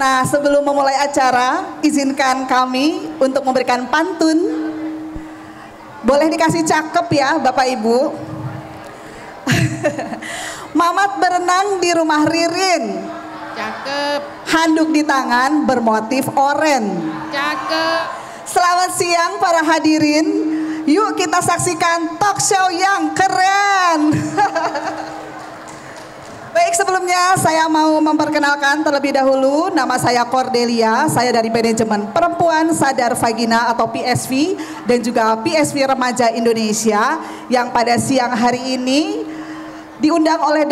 Nah, sebelum memulai acara, izinkan kami untuk memberikan pantun. Boleh dikasih cakep ya Bapak Ibu. Mamat berenang di rumah Ririn. Cakep. Handuk di tangan bermotif oren. Cakep. Selamat siang para hadirin. Yuk kita saksikan talk show yang keren. Baik, sebelumnya saya mau memperkenalkan terlebih dahulu. Nama saya Cordelia, saya dari manajemen Perempuan Sadar Vagina atau PSV dan juga PSV Remaja Indonesia yang pada siang hari ini diundang oleh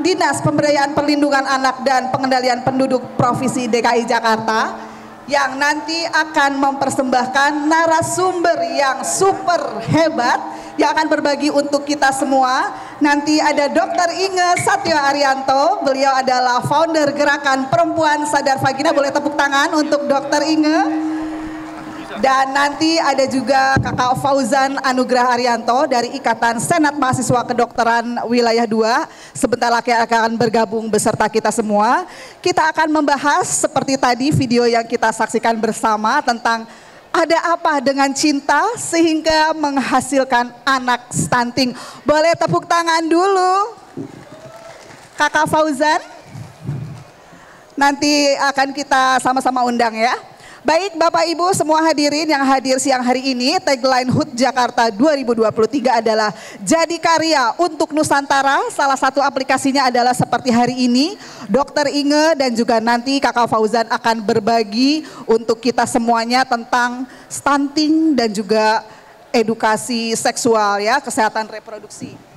Dinas Pemberdayaan Perlindungan Anak dan Pengendalian Penduduk Provinsi DKI Jakarta yang nanti akan mempersembahkan narasumber yang super hebat yang akan berbagi untuk kita semua. Nanti ada Dr. Inge Satyo Arianto, beliau adalah founder Gerakan Perempuan Sadar Vagina. Boleh tepuk tangan untuk Dr. Inge. Dan nanti ada juga Kakak Fauzan Anugrah Arianto dari Ikatan Senat Mahasiswa Kedokteran Wilayah 2. Sebentar lagi akan bergabung beserta kita semua. Kita akan membahas seperti tadi video yang kita saksikan bersama tentang ada apa dengan cinta sehingga menghasilkan anak stunting. Boleh tepuk tangan dulu Kakak Fauzan. Nanti akan kita sama-sama undang ya. Baik Bapak Ibu semua hadirin yang hadir siang hari ini, tagline HUT Jakarta 2023 adalah Jadi Karya untuk Nusantara. Salah satu aplikasinya adalah seperti hari ini, Dr. Inge dan juga nanti Kakak Fauzan akan berbagi untuk kita semuanya tentang stunting dan juga edukasi seksual ya, kesehatan reproduksi.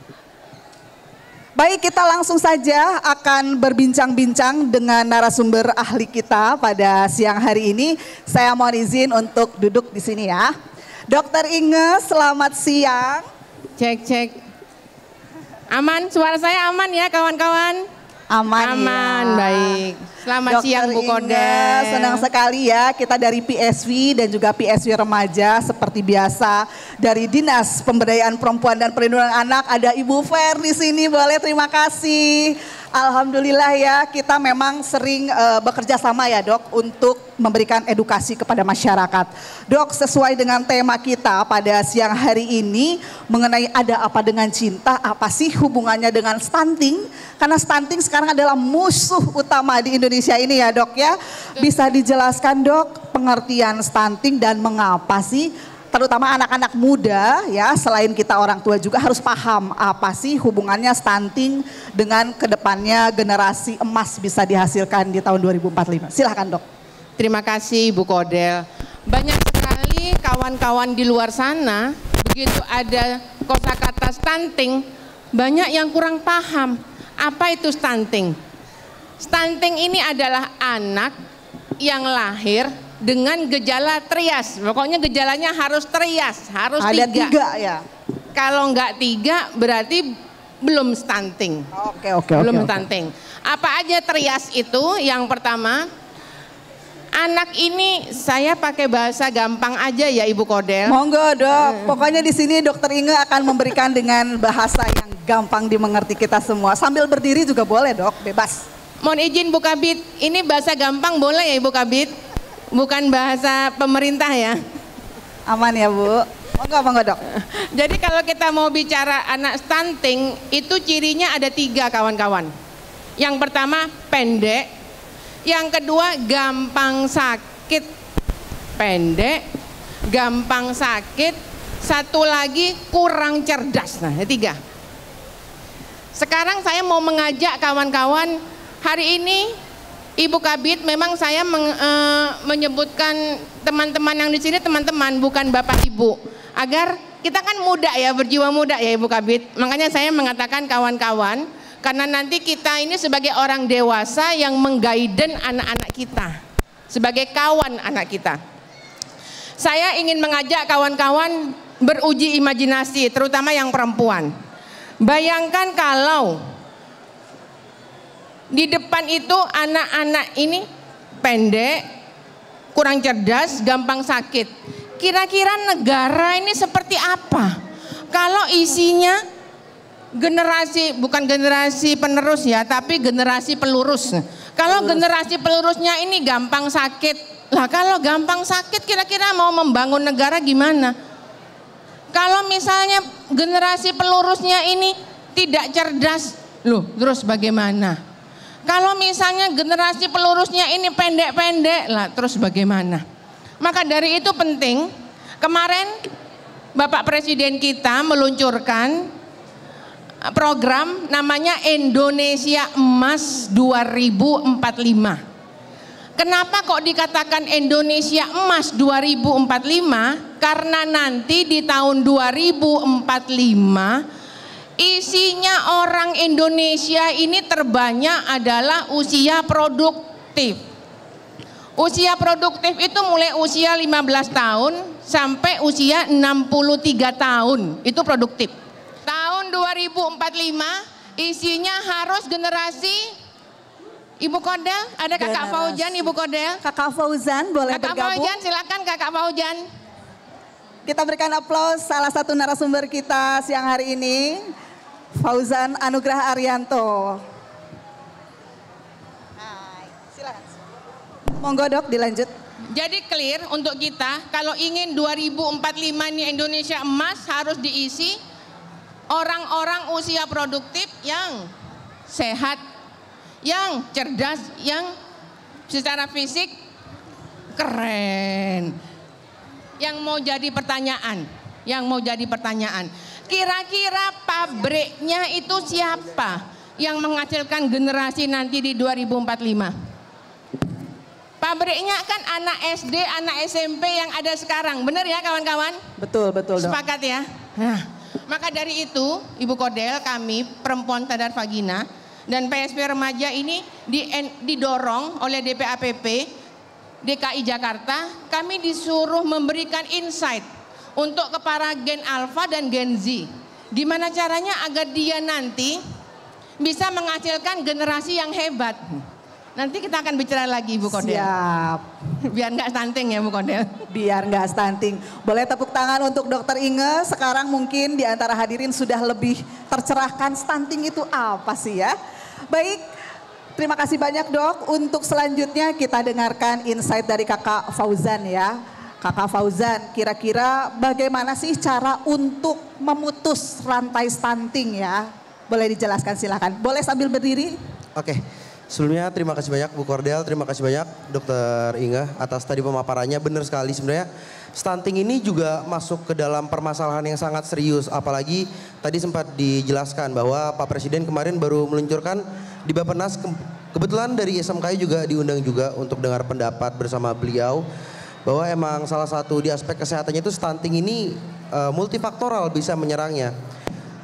Baik, kita langsung saja akan berbincang-bincang dengan narasumber ahli kita pada siang hari ini. Saya mohon izin untuk duduk di sini ya. Dr. Inge, selamat siang. Cek. Aman, suara saya aman ya kawan-kawan? Aman ya. Baik. Selamat siang Bu Kodel. Senang sekali ya kita dari PSV dan juga PSV Remaja seperti biasa dari Dinas Pemberdayaan Perempuan dan Perlindungan Anak ada Ibu Fer di sini. Boleh, terima kasih. Alhamdulillah ya, kita memang sering bekerja sama ya Dok untuk memberikan edukasi kepada masyarakat. Dok, sesuai dengan tema kita pada siang hari ini mengenai ada apa dengan cinta, apa sih hubungannya dengan stunting? Karena stunting sekarang adalah musuh utama di Indonesia ini ya Dok ya. Bisa dijelaskan Dok pengertian stunting dan mengapa sih terutama anak-anak muda ya, selain kita orang tua juga harus paham apa sih hubungannya stunting dengan kedepannya generasi emas bisa dihasilkan di tahun 2045. Silahkan Dok. Terima kasih Bu Kodel. Banyak sekali kawan-kawan di luar sana begitu ada kosakata stunting, banyak yang kurang paham apa itu stunting. Stunting ini adalah anak yang lahir dengan gejala trias, pokoknya gejalanya harus trias, harus ada tiga ya. Kalau enggak 3 berarti belum stunting. Belum stunting. Apa aja trias itu? Yang pertama, anak ini saya pakai bahasa gampang aja ya Ibu Kodel. Monggo Dok, pokoknya di sini Dokter Inge akan memberikan dengan bahasa yang gampang dimengerti kita semua. Sambil berdiri juga boleh Dok, bebas. Mohon izin Bu Kabit, ini bahasa gampang boleh ya Ibu Kabit? Bukan bahasa pemerintah ya. Aman ya Bu. Monggo Dok. Jadi kalau kita mau bicara anak stunting itu cirinya ada 3 kawan-kawan. Yang pertama pendek, yang kedua gampang sakit. Pendek, gampang sakit, satu lagi kurang cerdas. Nah, 3. Sekarang saya mau mengajak kawan-kawan hari ini Ibu Kabit, memang saya menyebutkan teman-teman yang di sini teman-teman, bukan Bapak Ibu. Agar kita kan muda ya, berjiwa muda ya Ibu Kabit. Makanya saya mengatakan kawan-kawan, karena nanti kita ini sebagai orang dewasa yang menggaiden anak-anak kita. Sebagai kawan anak kita. Saya ingin mengajak kawan-kawan beruji imajinasi, terutama yang perempuan. Bayangkan kalau di depan itu anak-anak ini pendek, kurang cerdas, gampang sakit. Kira-kira negara ini seperti apa? Kalau isinya generasi, bukan generasi penerus ya, tapi generasi pelurus. Kalau generasi penerusnya ini gampang sakit. Lah kalau gampang sakit kira-kira mau membangun negara gimana? Kalau misalnya generasi penerusnya ini tidak cerdas, loh terus bagaimana? Kalau misalnya generasi penerusnya ini pendek-pendek, lah terus bagaimana? Maka dari itu penting, kemarin Bapak Presiden kita meluncurkan program namanya Indonesia Emas 2045. Kenapa kok dikatakan Indonesia Emas 2045? Karena nanti di tahun 2045 isinya orang Indonesia ini terbanyak adalah usia produktif. Usia produktif itu mulai usia 15 tahun sampai usia 63 tahun, itu produktif. Tahun 2045 isinya harus generasi Ibu Kodel, ada Kakak Fauzan, Ibu Kodel. Kakak Fauzan boleh Kakak bergabung. Fauzan, silakan Kakak Fauzan. Kita berikan aplaus salah satu narasumber kita siang hari ini, Fauzan Anugrah Arianto. Hai, silakan. Monggo Dok, dilanjut. Jadi clear untuk kita, kalau ingin 2045 ini Indonesia emas harus diisi orang-orang usia produktif yang sehat, yang cerdas, yang secara fisik keren. Yang mau jadi pertanyaan, kira-kira pabriknya itu siapa yang menghasilkan generasi nanti di 2045? Pabriknya kan anak SD, anak SMP yang ada sekarang, benar ya kawan-kawan? Betul, betul Dok. Sepakat ya? Nah, maka dari itu Ibu Kodel, kami Perempuan Sadar Vagina dan PSV Remaja ini didorong oleh DPAPP DKI Jakarta, kami disuruh memberikan insight untuk kepada Gen Alpha dan Gen Z. Gimana caranya agar dia nanti bisa menghasilkan generasi yang hebat. Nanti kita akan bicara lagi Bu Kodel. Siap. Biar nggak stunting ya Bu Kodel. Biar nggak stunting. Boleh tepuk tangan untuk Dokter Inge. Sekarang mungkin di antara hadirin sudah lebih tercerahkan stunting itu apa sih ya. Baik, terima kasih banyak Dok. Untuk selanjutnya kita dengarkan insight dari Kakak Fauzan ya. Kakak Fauzan, kira-kira bagaimana sih cara untuk memutus rantai stunting ya? Boleh dijelaskan silakan. Boleh sambil berdiri? Oke. Sebelumnya terima kasih banyak Bu Kordel, terima kasih banyak Dokter Inge atas tadi pemaparannya. Benar sekali sebenarnya stunting ini juga masuk ke dalam permasalahan yang sangat serius. Apalagi tadi sempat dijelaskan bahwa Pak Presiden kemarin baru meluncurkan di Bappenas. Kebetulan dari SMKI juga diundang juga untuk dengar pendapat bersama beliau. Bahwa emang salah satu di aspek kesehatannya itu stunting ini multifaktoral bisa menyerangnya.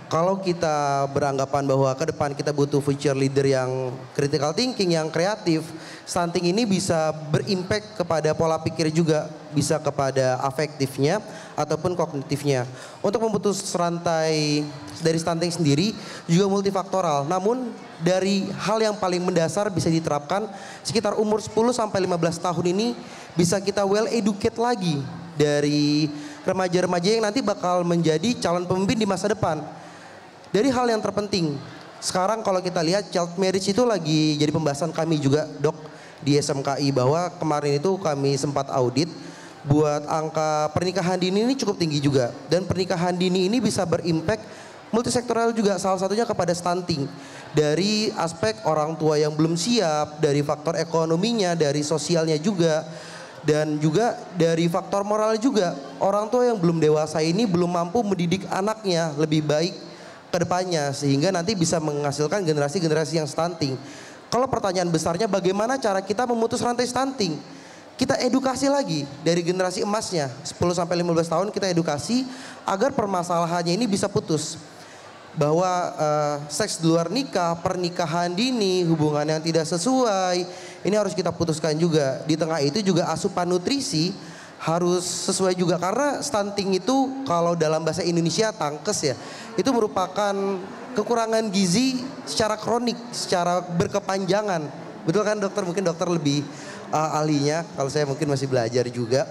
Kalau kita beranggapan bahwa ke depan kita butuh future leader yang critical thinking, yang kreatif, stunting ini bisa berimpact kepada pola pikir juga, bisa kepada afektifnya ataupun kognitifnya. Untuk memutus rantai dari stunting sendiri juga multifaktoral, namun dari hal yang paling mendasar bisa diterapkan sekitar umur 10 sampai 15 tahun ini bisa kita well educate lagi dari remaja-remaja yang nanti bakal menjadi calon pemimpin di masa depan. Dari hal yang terpenting, sekarang kalau kita lihat child marriage itu lagi jadi pembahasan kami juga Dok di SMKI, bahwa kemarin itu kami sempat audit buat angka pernikahan dini ini cukup tinggi juga. Dan pernikahan dini ini bisa berimpact multisektoral juga, salah satunya kepada stunting. Dari aspek orang tua yang belum siap, dari faktor ekonominya, dari sosialnya juga. Dan juga dari faktor moral juga, orang tua yang belum dewasa ini belum mampu mendidik anaknya lebih baik ke depannya sehingga nanti bisa menghasilkan generasi-generasi yang stunting. Kalau pertanyaan besarnya bagaimana cara kita memutus rantai stunting? Kita edukasi lagi dari generasi emasnya 10 sampai 15 tahun, kita edukasi agar permasalahannya ini bisa putus. Bahwa seks di luar nikah, pernikahan dini, hubungan yang tidak sesuai, ini harus kita putuskan juga. Di tengah itu juga asupan nutrisi harus sesuai juga, karena stunting itu kalau dalam bahasa Indonesia tangkes ya, itu merupakan kekurangan gizi secara kronik, secara berkepanjangan. Betul kan dokter? Mungkin dokter lebih ahlinya, kalau saya mungkin masih belajar juga.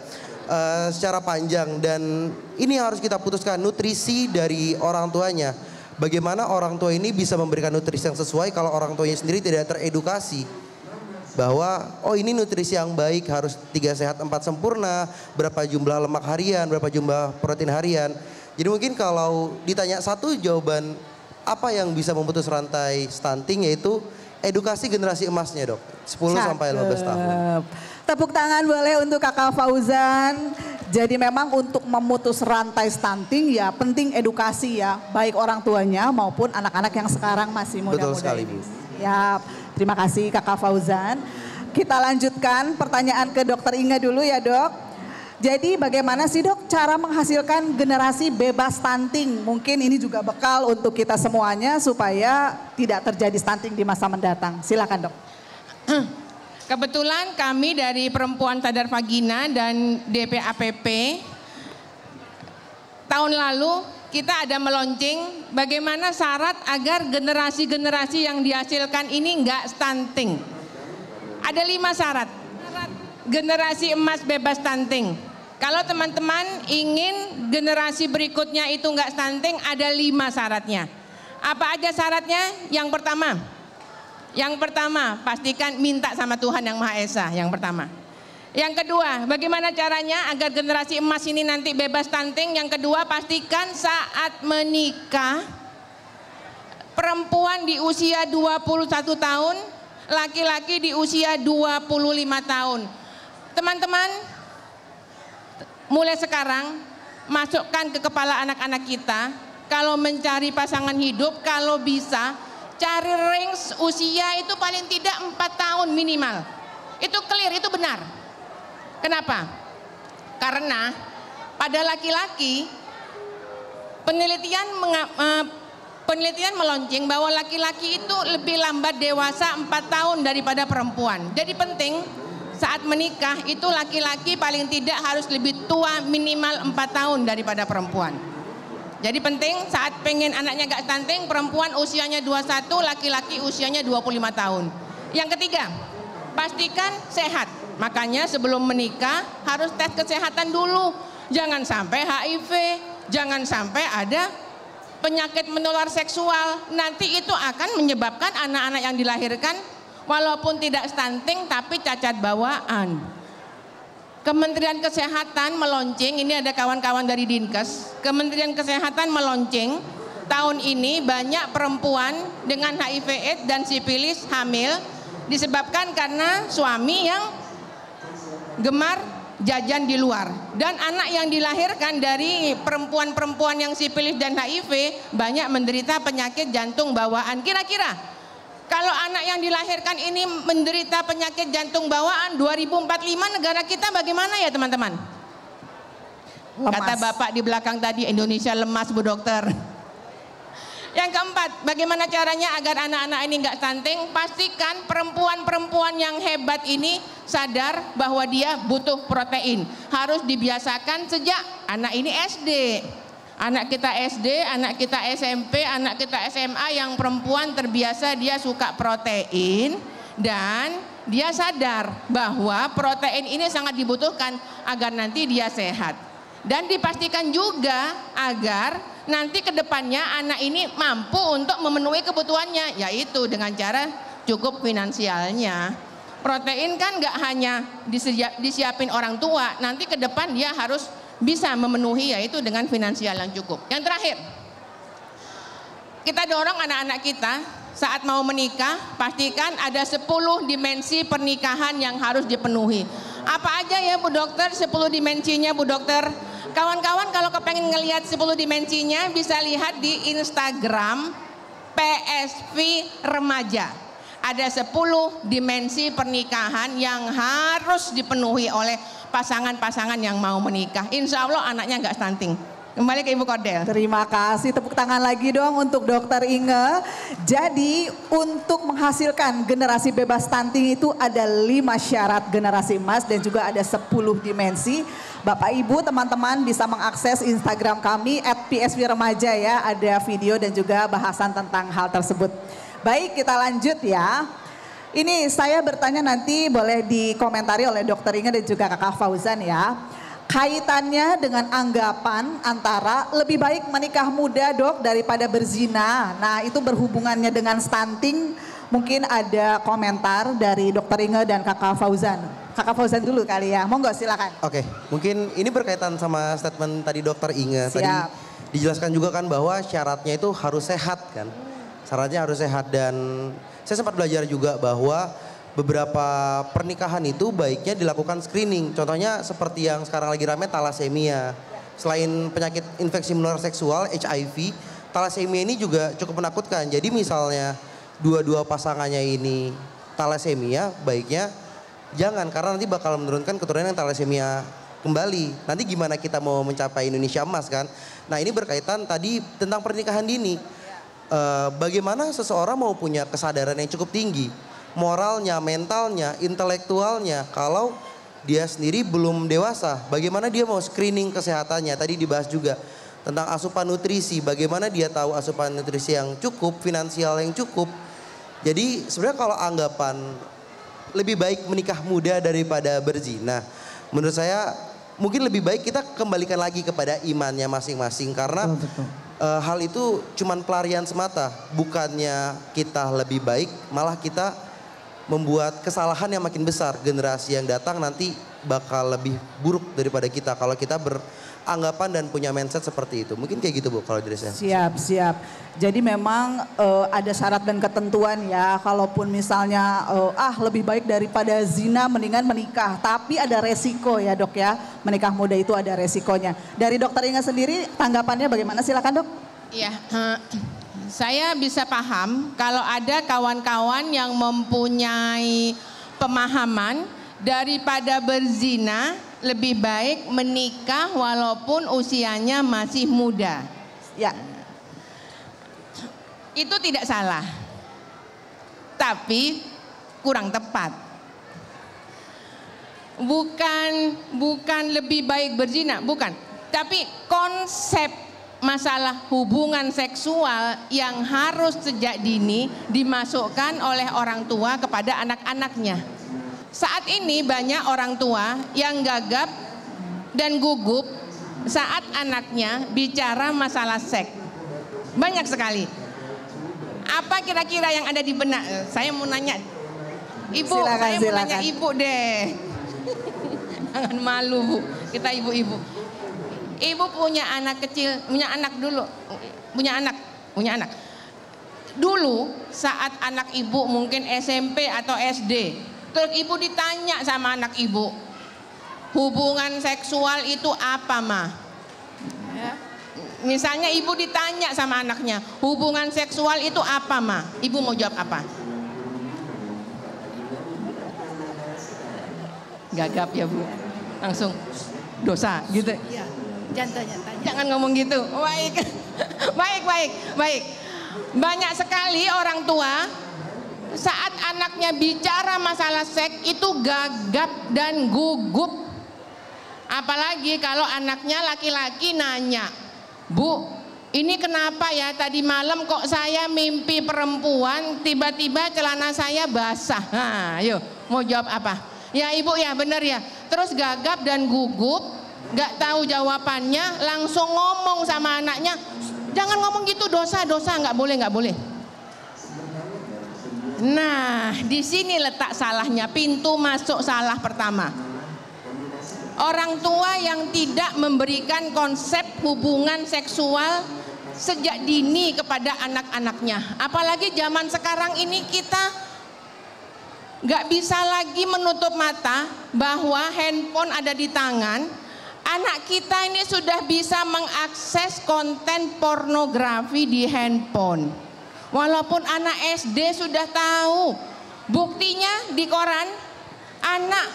Secara panjang, dan ini harus kita putuskan nutrisi dari orang tuanya. Bagaimana orang tua ini bisa memberikan nutrisi yang sesuai kalau orang tuanya sendiri tidak teredukasi. bahwa oh ini nutrisi yang baik harus 3 sehat 4 sempurna, berapa jumlah lemak harian, berapa jumlah protein harian. Jadi mungkin kalau ditanya satu jawaban apa yang bisa memutus rantai stunting, yaitu edukasi generasi emasnya dok, 10 sampai 15 tahun. Tepuk tangan boleh untuk Kakak Fauzan. Jadi memang untuk memutus rantai stunting ya penting edukasi ya, baik orang tuanya maupun anak-anak yang sekarang masih muda-muda. Betul sekali Bu. Ya, terima kasih Kakak Fauzan. Kita lanjutkan pertanyaan ke Dokter Inga dulu ya dok. Jadi bagaimana sih dok cara menghasilkan generasi bebas stunting? Mungkin ini juga bekal untuk kita semuanya supaya tidak terjadi stunting di masa mendatang. Silakan dok. Kebetulan kami dari Perempuan Sadar Vagina dan DPAPP tahun lalu kita ada meluncing bagaimana syarat agar generasi-generasi yang dihasilkan ini enggak stunting. Ada 5 syarat generasi emas bebas stunting. Kalau teman-teman ingin generasi berikutnya itu enggak stunting, ada 5 syaratnya. Apa aja syaratnya? Yang pertama, pastikan minta sama Tuhan Yang Maha Esa, yang pertama. Yang kedua, bagaimana caranya agar generasi emas ini nanti bebas stunting? Yang kedua, pastikan saat menikah, perempuan di usia 21 tahun, laki-laki di usia 25 tahun. Teman-teman, mulai sekarang, masukkan ke kepala anak-anak kita, kalau mencari pasangan hidup, kalau bisa, cari range usia itu paling tidak 4 tahun minimal. Itu clear, itu benar. Kenapa? Karena pada laki-laki penelitian meluncing bahwa laki-laki itu lebih lambat dewasa 4 tahun daripada perempuan. Jadi penting saat menikah itu laki-laki paling tidak harus lebih tua minimal 4 tahun daripada perempuan. Jadi penting saat pengen anaknya gak stunting, perempuan usianya 21, laki-laki usianya 25 tahun. Yang ketiga, pastikan sehat. Makanya sebelum menikah harus tes kesehatan dulu. Jangan sampai HIV, jangan sampai ada penyakit menular seksual. Nanti itu akan menyebabkan anak-anak yang dilahirkan walaupun tidak stunting tapi cacat bawaan. Kementerian Kesehatan meluncing, ini ada kawan-kawan dari Dinkes, Kementerian Kesehatan meluncing tahun ini banyak perempuan dengan HIV/AIDS dan sifilis hamil disebabkan karena suami yang gemar jajan di luar. Dan anak yang dilahirkan dari perempuan-perempuan yang sifilis dan HIV banyak menderita penyakit jantung bawaan. Kira-kira kalau anak yang dilahirkan ini menderita penyakit jantung bawaan 2045 negara kita bagaimana ya teman-teman? Kata Bapak di belakang tadi, Indonesia lemas Bu Dokter. Yang keempat, bagaimana caranya agar anak-anak ini nggak stunting? Pastikan perempuan-perempuan yang hebat ini sadar bahwa dia butuh protein. Harus dibiasakan sejak anak ini SD. Anak kita SD, anak kita SMP, anak kita SMA yang perempuan terbiasa dia suka protein dan dia sadar bahwa protein ini sangat dibutuhkan agar nanti dia sehat. Dan dipastikan juga agar nanti ke depannya anak ini mampu untuk memenuhi kebutuhannya, yaitu dengan cara cukup finansialnya. Protein kan nggak hanya disiapin orang tua, nanti ke depan dia harus bisa memenuhi, yaitu dengan finansial yang cukup. Yang terakhir, kita dorong anak-anak kita saat mau menikah, pastikan ada 10 dimensi pernikahan yang harus dipenuhi. Apa aja ya Bu Dokter 10 dimensinya Bu Dokter? Kawan-kawan kalau kepengen ngelihat 10 dimensinya bisa lihat di Instagram PSV Remaja. Ada 10 dimensi pernikahan yang harus dipenuhi oleh pasangan-pasangan yang mau menikah. Insya Allah anaknya nggak stunting. Kembali ke Ibu Kordel. Terima kasih, tepuk tangan lagi dong untuk Dokter Inge. Jadi untuk menghasilkan generasi bebas stunting itu ada 5 syarat generasi emas dan juga ada 10 dimensi. Bapak Ibu teman-teman bisa mengakses Instagram kami @psvremaja ya, ada video dan juga bahasan tentang hal tersebut. Baik, kita lanjut ya. Ini saya bertanya, nanti boleh dikomentari oleh Dokter Inge dan juga Kakak Fauzan ya. Kaitannya dengan anggapan antara lebih baik menikah muda Dok daripada berzina. Nah itu berhubungannya dengan stunting Mungkin ada komentar dari Dr. Inge dan Kakak Fauzan. Kakak Fauzan dulu kali ya, monggo silakan. Oke, mungkin ini berkaitan sama statement tadi Dr. Inge. Siap. Tadi dijelaskan juga kan bahwa syaratnya itu harus sehat kan. Syaratnya harus sehat dan saya sempat belajar juga bahwa beberapa pernikahan itu baiknya dilakukan screening. Contohnya seperti yang sekarang lagi rame thalassemia. Selain penyakit infeksi menular seksual, HIV, thalassemia ini juga cukup menakutkan. Jadi misalnya dua-dua pasangannya ini thalassemia, baiknya jangan karena nanti bakal menurunkan keturunan yang thalassemia kembali. Nanti gimana kita mau mencapai Indonesia emas kan? Nah ini berkaitan tadi tentang pernikahan dini. Bagaimana seseorang mau punya kesadaran yang cukup tinggi, moralnya, mentalnya, intelektualnya, kalau dia sendiri belum dewasa, bagaimana dia mau screening kesehatannya? Tadi dibahas juga tentang asupan nutrisi, bagaimana dia tahu asupan nutrisi yang cukup, finansial yang cukup. Jadi sebenarnya kalau anggapan lebih baik menikah muda daripada berzina, menurut saya mungkin lebih baik kita kembalikan lagi kepada imannya masing-masing karena hal itu cuman pelarian semata, bukannya kita lebih baik, malah kita membuat kesalahan yang makin besar. Generasi yang datang nanti bakal lebih buruk daripada kita kalau kita beranggapan dan punya mindset seperti itu. Mungkin kayak gitu Bu kalau dari saya. Siap. Jadi memang ada syarat dan ketentuan ya. Kalaupun misalnya lebih baik daripada zina mendingan menikah. Tapi ada resiko ya Dok ya. Menikah muda itu ada resikonya. Dari Dokter Inga sendiri tanggapannya bagaimana? Silakan Dok. Iya. Saya bisa paham kalau ada kawan-kawan yang mempunyai pemahaman daripada berzina lebih baik menikah walaupun usianya masih muda. Ya. Itu tidak salah. Tapi kurang tepat. Bukan lebih baik berzina, bukan. Tapi konsep masalah hubungan seksual yang harus sejak dini dimasukkan oleh orang tua kepada anak-anaknya. Saat ini banyak orang tua yang gagap dan gugup saat anaknya bicara masalah seks. Banyak sekali. Apa kira-kira yang ada di benak? Saya mau nanya, Ibu, saya mau nanya Ibu deh. Jangan malu Bu, kita ibu-ibu. Ibu punya anak kecil, punya anak. Dulu saat anak ibu mungkin SMP atau SD, terus ibu ditanya sama anak ibu, hubungan seksual itu apa mah? Ya. Misalnya ibu ditanya sama anaknya, hubungan seksual itu apa mah? Ibu mau jawab apa? Gagap ya Bu, langsung dosa gitu. Iya. Tanya. Jangan ngomong gitu. Baik. Banyak sekali orang tua saat anaknya bicara masalah seks itu gagap dan gugup. Apalagi kalau anaknya laki-laki nanya, Bu, ini kenapa ya tadi malam kok saya mimpi perempuan tiba-tiba celana saya basah. Nah, ayo mau jawab apa? Ya Ibu ya benar ya. Terus gagap dan gugup. Gak tahu jawabannya, langsung ngomong sama anaknya, jangan ngomong gitu, dosa, nggak boleh. Nah, di sini letak salahnya, pintu masuk salah pertama. Orang tua yang tidak memberikan konsep hubungan seksual sejak dini kepada anak-anaknya. Apalagi zaman sekarang ini kita nggak bisa lagi menutup mata bahwa handphone ada di tangan. Anak kita ini sudah bisa mengakses konten pornografi di handphone. Walaupun anak SD sudah tahu. Buktinya di koran, anak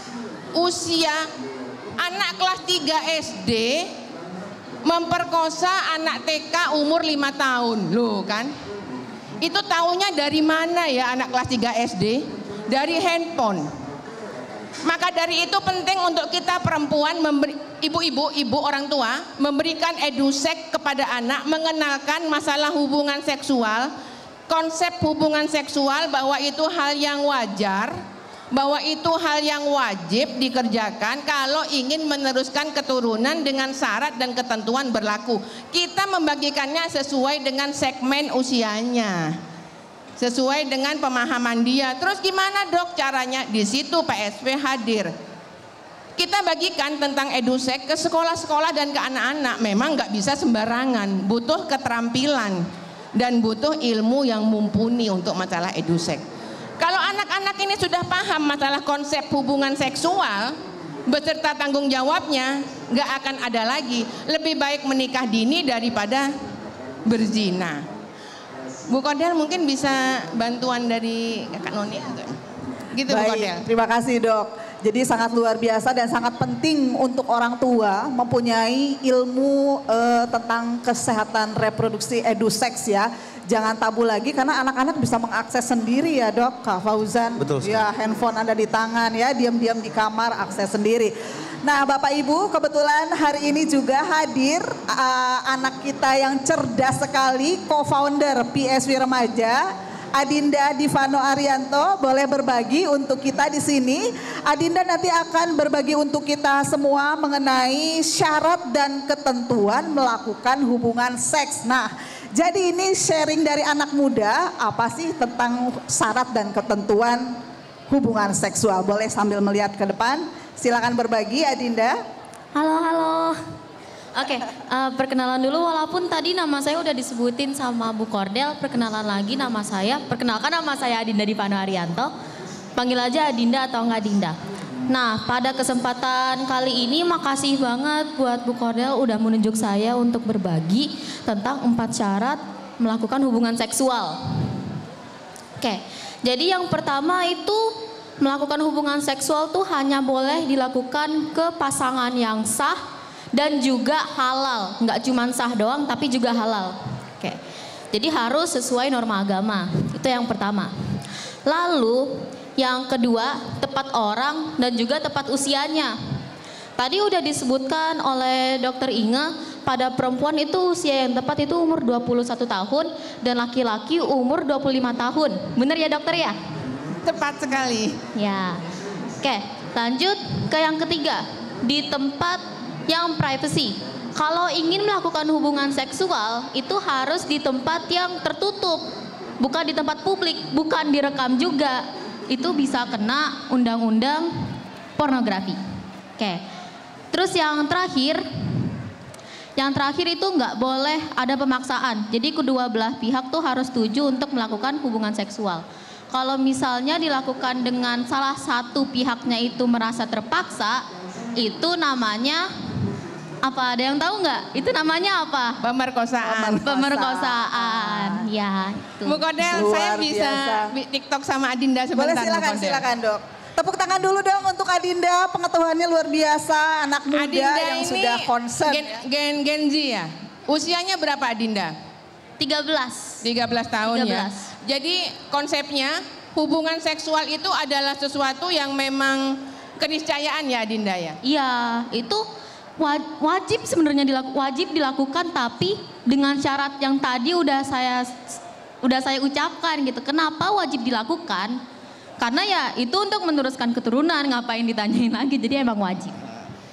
kelas 3 SD memperkosa anak TK umur 5 tahun. Loh kan? Itu taunya dari mana ya anak kelas 3 SD? Dari handphone. Maka dari itu penting untuk kita perempuan, ibu orang tua memberikan edusek kepada anak, mengenalkan masalah hubungan seksual, konsep hubungan seksual bahwa itu hal yang wajar, bahwa itu hal yang wajib dikerjakan kalau ingin meneruskan keturunan dengan syarat dan ketentuan berlaku. Kita membagikannya sesuai dengan segmen usianya. sesuai dengan pemahaman dia. Terus gimana dok caranya? Di situ PSV hadir. Kita bagikan tentang edusek ke sekolah-sekolah dan ke anak-anak. Memang nggak bisa sembarangan, butuh keterampilan dan butuh ilmu yang mumpuni untuk masalah edusek. Kalau anak-anak ini sudah paham masalah konsep hubungan seksual beserta tanggung jawabnya, nggak akan ada lagi. Lebih baik menikah dini daripada berzina. Bu Kordel mungkin bisa bantuan dari Kak Noni enggak? Gitu. Baik, Bu Kordel. terima kasih dok. Jadi sangat luar biasa dan sangat penting untuk orang tua mempunyai ilmu tentang kesehatan reproduksi eduseks ya. Jangan tabu lagi karena anak-anak bisa mengakses sendiri ya dok, Kak Fauzan. Betul. Ya handphone ada di tangan ya, diam-diam di kamar akses sendiri. Nah Bapak Ibu kebetulan hari ini juga hadir anak kita yang cerdas sekali, co-founder PSV Remaja. Adinda Divano Arianto boleh berbagi untuk kita di sini. Adinda nanti akan berbagi untuk kita semua mengenai syarat dan ketentuan melakukan hubungan seks. Nah, jadi ini sharing dari anak muda apa sih tentang syarat dan ketentuan hubungan seksual. Boleh sambil melihat ke depan. Silakan berbagi Adinda. Halo. Oke, perkenalan dulu walaupun tadi nama saya udah disebutin sama Bu Kordel, perkenalan lagi nama saya. Perkenalkan nama saya Adinda Divano Arianto. Panggil aja Adinda atau enggak Dinda. Nah, pada kesempatan kali ini makasih banget buat Bu Kordel udah menunjuk saya untuk berbagi tentang 4 syarat melakukan hubungan seksual. Oke, jadi yang pertama itu melakukan hubungan seksual tuh hanya boleh dilakukan ke pasangan yang sah dan juga halal, nggak cuma sah doang tapi juga halal. Oke. Jadi harus sesuai norma agama. Itu yang pertama. Lalu yang kedua, tepat orang dan juga tepat usianya. Tadi udah disebutkan oleh Dokter Inge, pada perempuan itu usia yang tepat itu umur 21 tahun dan laki-laki umur 25 tahun. Bener ya dokter ya? Tepat sekali. Ya. Oke, lanjut ke yang ketiga. Di tempat yang privacy. Kalau ingin melakukan hubungan seksual itu harus di tempat yang tertutup, bukan di tempat publik, bukan direkam juga. Itu bisa kena undang-undang pornografi. Oke. Terus yang terakhir itu nggak boleh ada pemaksaan. Jadi kedua belah pihak tuh harus setuju untuk melakukan hubungan seksual. Kalau misalnya dilakukan dengan salah satu pihaknya itu merasa terpaksa, itu namanya apa? Ada yang tahu nggak? Itu namanya apa? Pemerkosaan. Pemerkosaan. Ya, itu. Bu Kordel, saya bisa TikTok sama Adinda Boleh sebentar. silakan dok. Tepuk tangan dulu dong untuk Adinda, pengetahuannya luar biasa, anak muda Adinda yang ini sudah concern. Gen Z ya? Usianya berapa Adinda? 13 tahun 13. ya. Jadi konsepnya hubungan seksual itu adalah sesuatu yang memang keniscayaan ya Adinda ya? Iya, itu wajib sebenarnya wajib dilakukan, tapi dengan syarat yang tadi udah saya ucapkan gitu. Kenapa wajib dilakukan? Karena ya itu untuk meneruskan keturunan, ngapain ditanyain lagi, jadi emang wajib.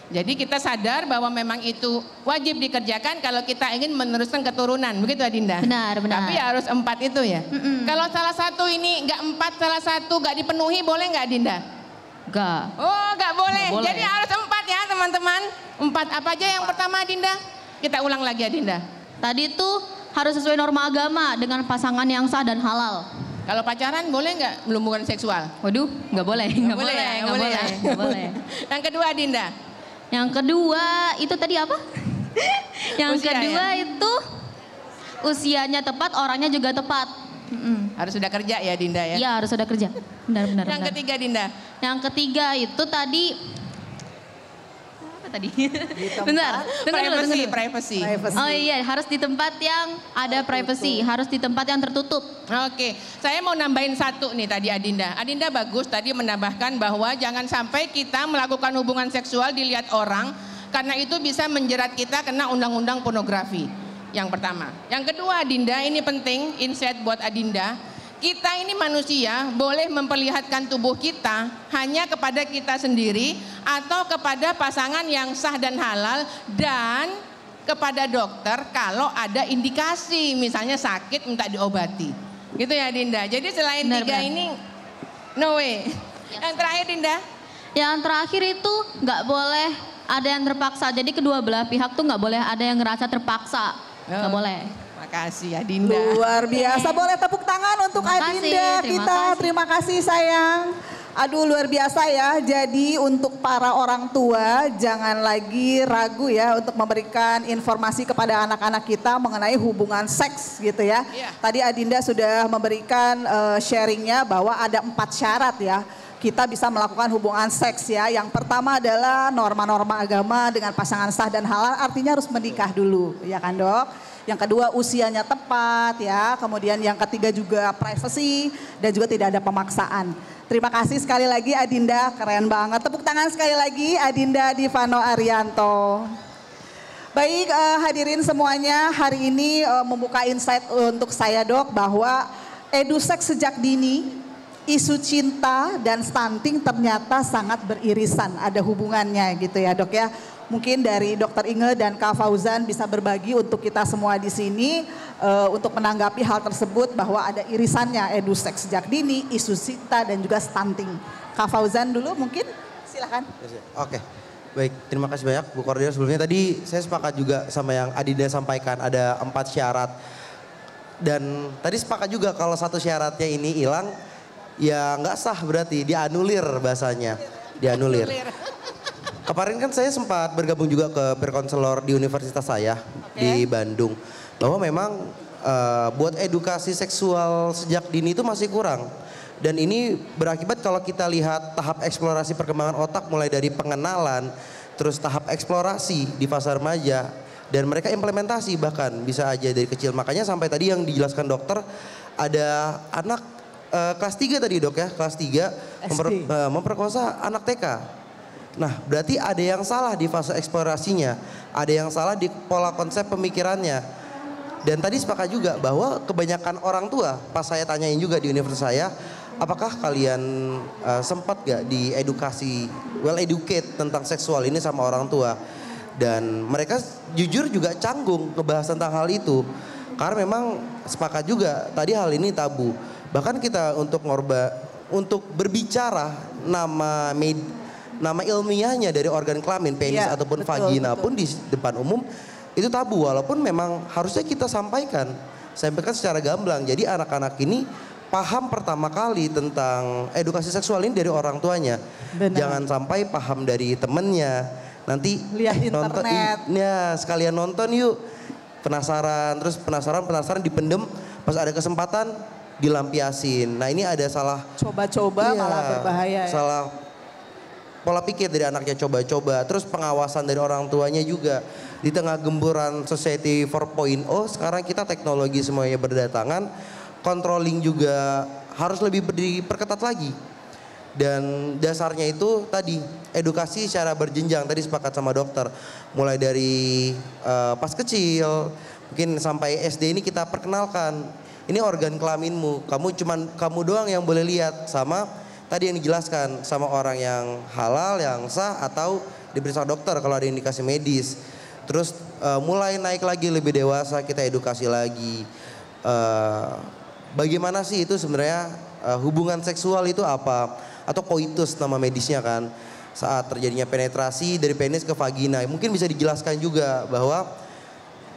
Jadi kita sadar bahwa memang itu wajib dikerjakan kalau kita ingin meneruskan keturunan, begitu Adinda? Benar. Tapi harus 4 itu ya? Kalau salah satu ini nggak 4, salah satu nggak dipenuhi, boleh nggak Adinda? Enggak. Oh nggak boleh. Nggak boleh. Jadi harus 4 ya teman-teman. 4 apa aja yang pertama Adinda? Kita ulang lagi Adinda. Tadi tuh harus sesuai norma agama dengan pasangan yang sah dan halal. Kalau pacaran boleh nggak belum hubungan seksual? Waduh, nggak boleh. Nggak boleh. Yang kedua Adinda? Yang kedua itu tadi apa? Yang Usia, kedua ya? itu usianya tepat, orangnya juga tepat. Harus sudah kerja ya Dinda ya? Iya, harus ada kerja. Benar. Yang ketiga Dinda? Yang ketiga itu tadi apa tadi? Bentar, tunggu dulu. Privacy. Oh iya, harus di tempat yang ada privacy, harus di tempat yang tertutup. Oke, saya mau nambahin satu nih tadi Adinda. Adinda bagus tadi menambahkan bahwa jangan sampai kita melakukan hubungan seksual dilihat orang, karena itu bisa menjerat kita kena undang-undang pornografi. Yang pertama. Yang kedua Adinda, ini penting, insight buat Adinda. Kita ini manusia boleh memperlihatkan tubuh kita hanya kepada kita sendiri atau kepada pasangan yang sah dan halal, dan kepada dokter kalau ada indikasi misalnya sakit minta diobati. Gitu ya Dinda. Jadi selain Benar, 3 ini no way. Yang terakhir Dinda? Yang terakhir itu nggak boleh ada yang terpaksa. Jadi kedua belah pihak tuh nggak boleh ada yang ngerasa terpaksa. Nggak boleh. Makasih ya Dinda. Luar biasa. Boleh tepuk tangan untuk Terima kasih, Adinda kita. Terima kasih sayang. Aduh luar biasa ya. Jadi untuk para orang tua jangan lagi ragu ya untuk memberikan informasi kepada anak-anak kita mengenai hubungan seks gitu ya. Iya. Tadi Adinda sudah memberikan sharingnya bahwa ada 4 syarat ya. Kita bisa melakukan hubungan seks ya. Yang pertama adalah norma-norma agama dengan pasangan sah dan halal, artinya harus menikah dulu, ya kan Dok? Yang kedua usianya tepat ya. Kemudian yang ketiga juga privacy dan juga tidak ada pemaksaan. Terima kasih sekali lagi Adinda, keren banget. Tepuk tangan sekali lagi Adinda Divano Arianto. Baik hadirin semuanya, hari ini membuka insight untuk saya Dok bahwa eduseks sejak dini, isu cinta dan stunting ternyata sangat beririsan, ada hubungannya gitu ya Dok ya. Mungkin dari Dr. Inge dan Kak Fauzan bisa berbagi untuk kita semua di sini untuk menanggapi hal tersebut bahwa ada irisannya eduseks sejak dini, isu cinta dan juga stunting. Kak Fauzan dulu mungkin silakan. Oke. Baik, terima kasih banyak Bu Cordelia. Sebelumnya tadi saya sepakat juga sama yang Adinda sampaikan, ada 4 syarat. Dan tadi sepakat juga kalau satu syaratnya ini hilang, ya nggak sah berarti, dianulir bahasanya. Dianulir. Kemarin kan saya sempat bergabung juga ke peer counselor di universitas saya di Bandung. Bahwa memang buat edukasi seksual sejak dini itu masih kurang. Dan ini berakibat kalau kita lihat tahap eksplorasi perkembangan otak mulai dari pengenalan, terus tahap eksplorasi di fase remaja, dan mereka implementasi bahkan bisa aja dari kecil. Makanya sampai tadi yang dijelaskan dokter, ada anak kelas 3 tadi Dok ya, kelas 3 memperkosa anak TK. Nah berarti ada yang salah di fase eksplorasinya, ada yang salah di pola konsep pemikirannya. Dan tadi sepakat juga bahwa kebanyakan orang tua, pas saya tanyain juga di universitas saya, apakah kalian sempat gak diedukasi, well educate tentang seksual ini sama orang tua. Dan mereka jujur juga canggung ngebahas tentang hal itu. Karena memang sepakat juga tadi hal ini tabu. Bahkan kita untuk berbicara nama ilmiahnya dari organ kelamin, penis ya, ataupun betul, vagina betul. pun di depan umum itu tabu, walaupun memang harusnya kita sampaikan secara gamblang. Jadi anak-anak ini paham pertama kali tentang edukasi seksual ini dari orang tuanya. Benar. Jangan sampai paham dari temennya. Nanti lihat nonton, internet. ya sekalian nonton yuk. Penasaran, terus penasaran dipendem, pas ada kesempatan dilampiasin. Nah ini ada salah. Coba-coba malah berbahaya ya. Salah pola pikir dari anaknya, coba-coba. Terus pengawasan dari orang tuanya juga. Di tengah gemburan society 4.0 sekarang kita teknologi semuanya berdatangan. Controlling juga harus lebih diperketat lagi. Dan dasarnya itu tadi edukasi secara berjenjang, tadi sepakat sama dokter. Mulai dari pas kecil, mungkin sampai SD ini kita perkenalkan. Ini organ kelaminmu, kamu doang yang boleh lihat, sama tadi yang dijelaskan sama orang yang halal, yang sah, atau diperiksa dokter kalau ada indikasi medis. Terus mulai naik lagi lebih dewasa, kita edukasi lagi. Bagaimana sih itu sebenarnya hubungan seksual itu apa? Atau coitus nama medisnya kan. Saat terjadinya penetrasi dari penis ke vagina. Mungkin bisa dijelaskan juga bahwa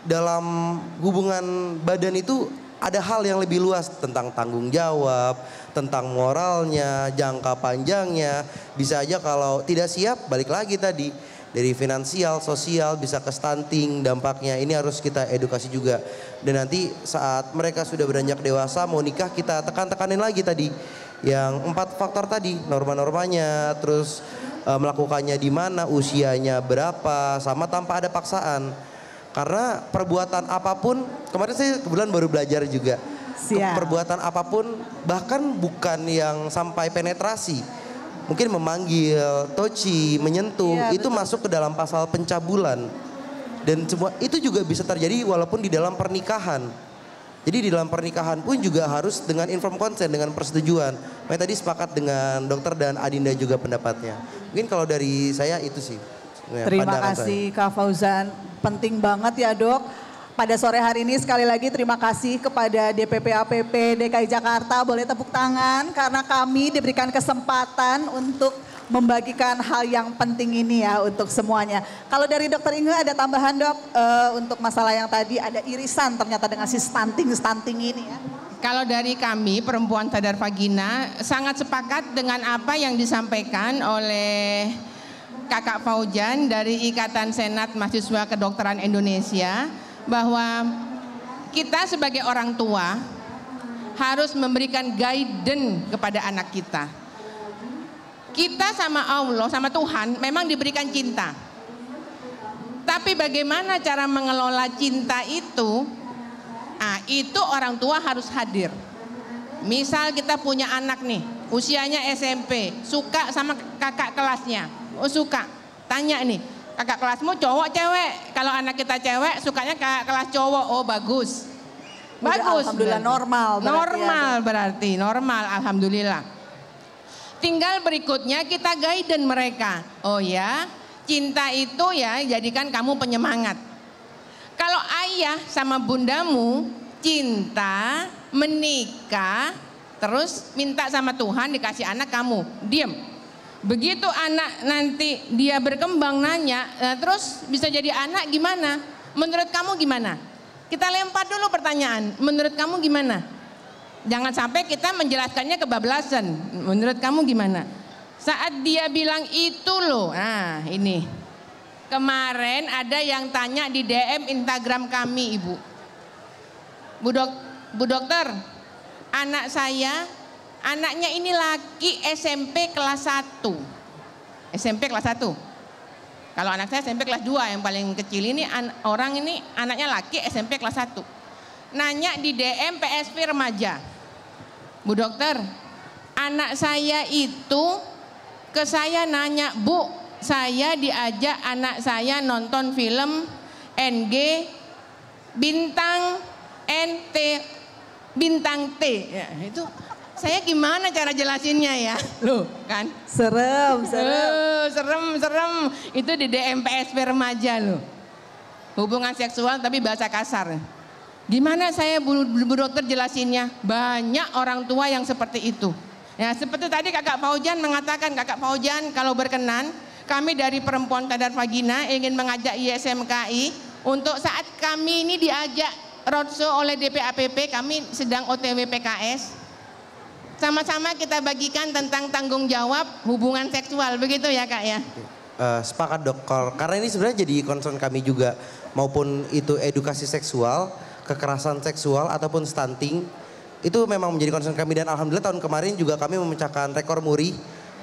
dalam hubungan badan itu ada hal yang lebih luas tentang tanggung jawab, tentang moralnya, jangka panjangnya. Bisa aja kalau tidak siap balik lagi tadi. Dari finansial, sosial, bisa ke stunting dampaknya. Ini harus kita edukasi juga. Dan nanti saat mereka sudah beranjak dewasa mau nikah, kita tekanin lagi tadi. Yang 4 faktor tadi, norma-normanya, terus melakukannya di mana, usianya berapa, sama tanpa ada paksaan. Karena perbuatan apapun, kemarin saya kebetulan baru belajar juga. Perbuatan apapun, bahkan bukan yang sampai penetrasi. Mungkin memanggil, touchy, menyentuh, ya, itu betul. Masuk ke dalam pasal pencabulan. Dan semua itu juga bisa terjadi walaupun di dalam pernikahan. Jadi di dalam pernikahan pun juga harus dengan informed consent, dengan persetujuan. Makanya tadi sepakat dengan dokter dan Adinda juga pendapatnya. Mungkin kalau dari saya itu sih. Terima kasih Kak Fauzan, penting banget ya Dok. pada sore hari ini sekali lagi terima kasih kepada DPP APP DKI Jakarta. Boleh tepuk tangan karena kami diberikan kesempatan untuk membagikan hal yang penting ini ya untuk semuanya. Kalau dari Dokter Inge ada tambahan dok untuk masalah yang tadi ada irisan ternyata dengan si stunting ini ya. Kalau dari kami perempuan sadar vagina sangat sepakat dengan apa yang disampaikan oleh Kakak Fauzan dari Ikatan Senat Mahasiswa Kedokteran Indonesia bahwa kita sebagai orang tua harus memberikan guidance kepada anak kita. Kita sama Allah, sama Tuhan memang diberikan cinta. Tapi bagaimana cara mengelola cinta itu? Nah, itu orang tua harus hadir. Misal kita punya anak nih, usianya SMP, suka sama kakak kelasnya. Oh suka, tanya nih, kakak kelasmu cowok cewek? Kalau anak kita cewek, sukanya kakak kelas cowok. Oh bagus. Bagus. Alhamdulillah berarti. Normal berarti, normal alhamdulillah. Tinggal berikutnya kita guidance mereka. Oh ya, cinta itu ya jadikan kamu penyemangat. Kalau ayah sama bundamu cinta, menikah, terus minta sama Tuhan dikasih anak kamu, diam. Begitu anak nanti dia berkembang nanya, terus bisa jadi anak gimana? Menurut kamu gimana? Kita lempar dulu pertanyaan, menurut kamu gimana? Jangan sampai kita menjelaskannya kebablasan. Menurut kamu gimana? Saat dia bilang itu loh. Nah ini. Kemarin ada yang tanya di DM Instagram kami Ibu. Bu dokter, anak saya, anaknya ini laki SMP kelas 1. SMP kelas 1. Kalau anak saya SMP kelas 2 yang paling kecil ini orang ini anaknya laki SMP kelas 1. Nanya di DM PSV remaja. Bu dokter, anak saya itu ke saya nanya, Bu, saya diajak anak saya nonton film NG bintang NT bintang T. Ya, itu saya gimana cara jelasinnya ya? Loh, kan? Serem. Serem. Itu di DM PSV remaja loh. Hubungan seksual tapi bahasa kasar. Gimana saya Bu dokter jelasinnya? Banyak orang tua yang seperti itu. Ya, seperti tadi Kakak Fauzan mengatakan, Kakak Fauzan kalau berkenan, kami dari Perempuan Sadar Vagina ingin mengajak ISMKI untuk saat kami ini diajak roadshow oleh DPAPP, kami sedang OTW PKS. Sama-sama kita bagikan tentang tanggung jawab hubungan seksual, begitu ya Kak ya? Sepakat dok, karena ini sebenarnya jadi concern kami juga, maupun itu edukasi seksual, kekerasan seksual ataupun stunting, itu memang menjadi concern kami. Dan alhamdulillah tahun kemarin juga kami memecahkan rekor muri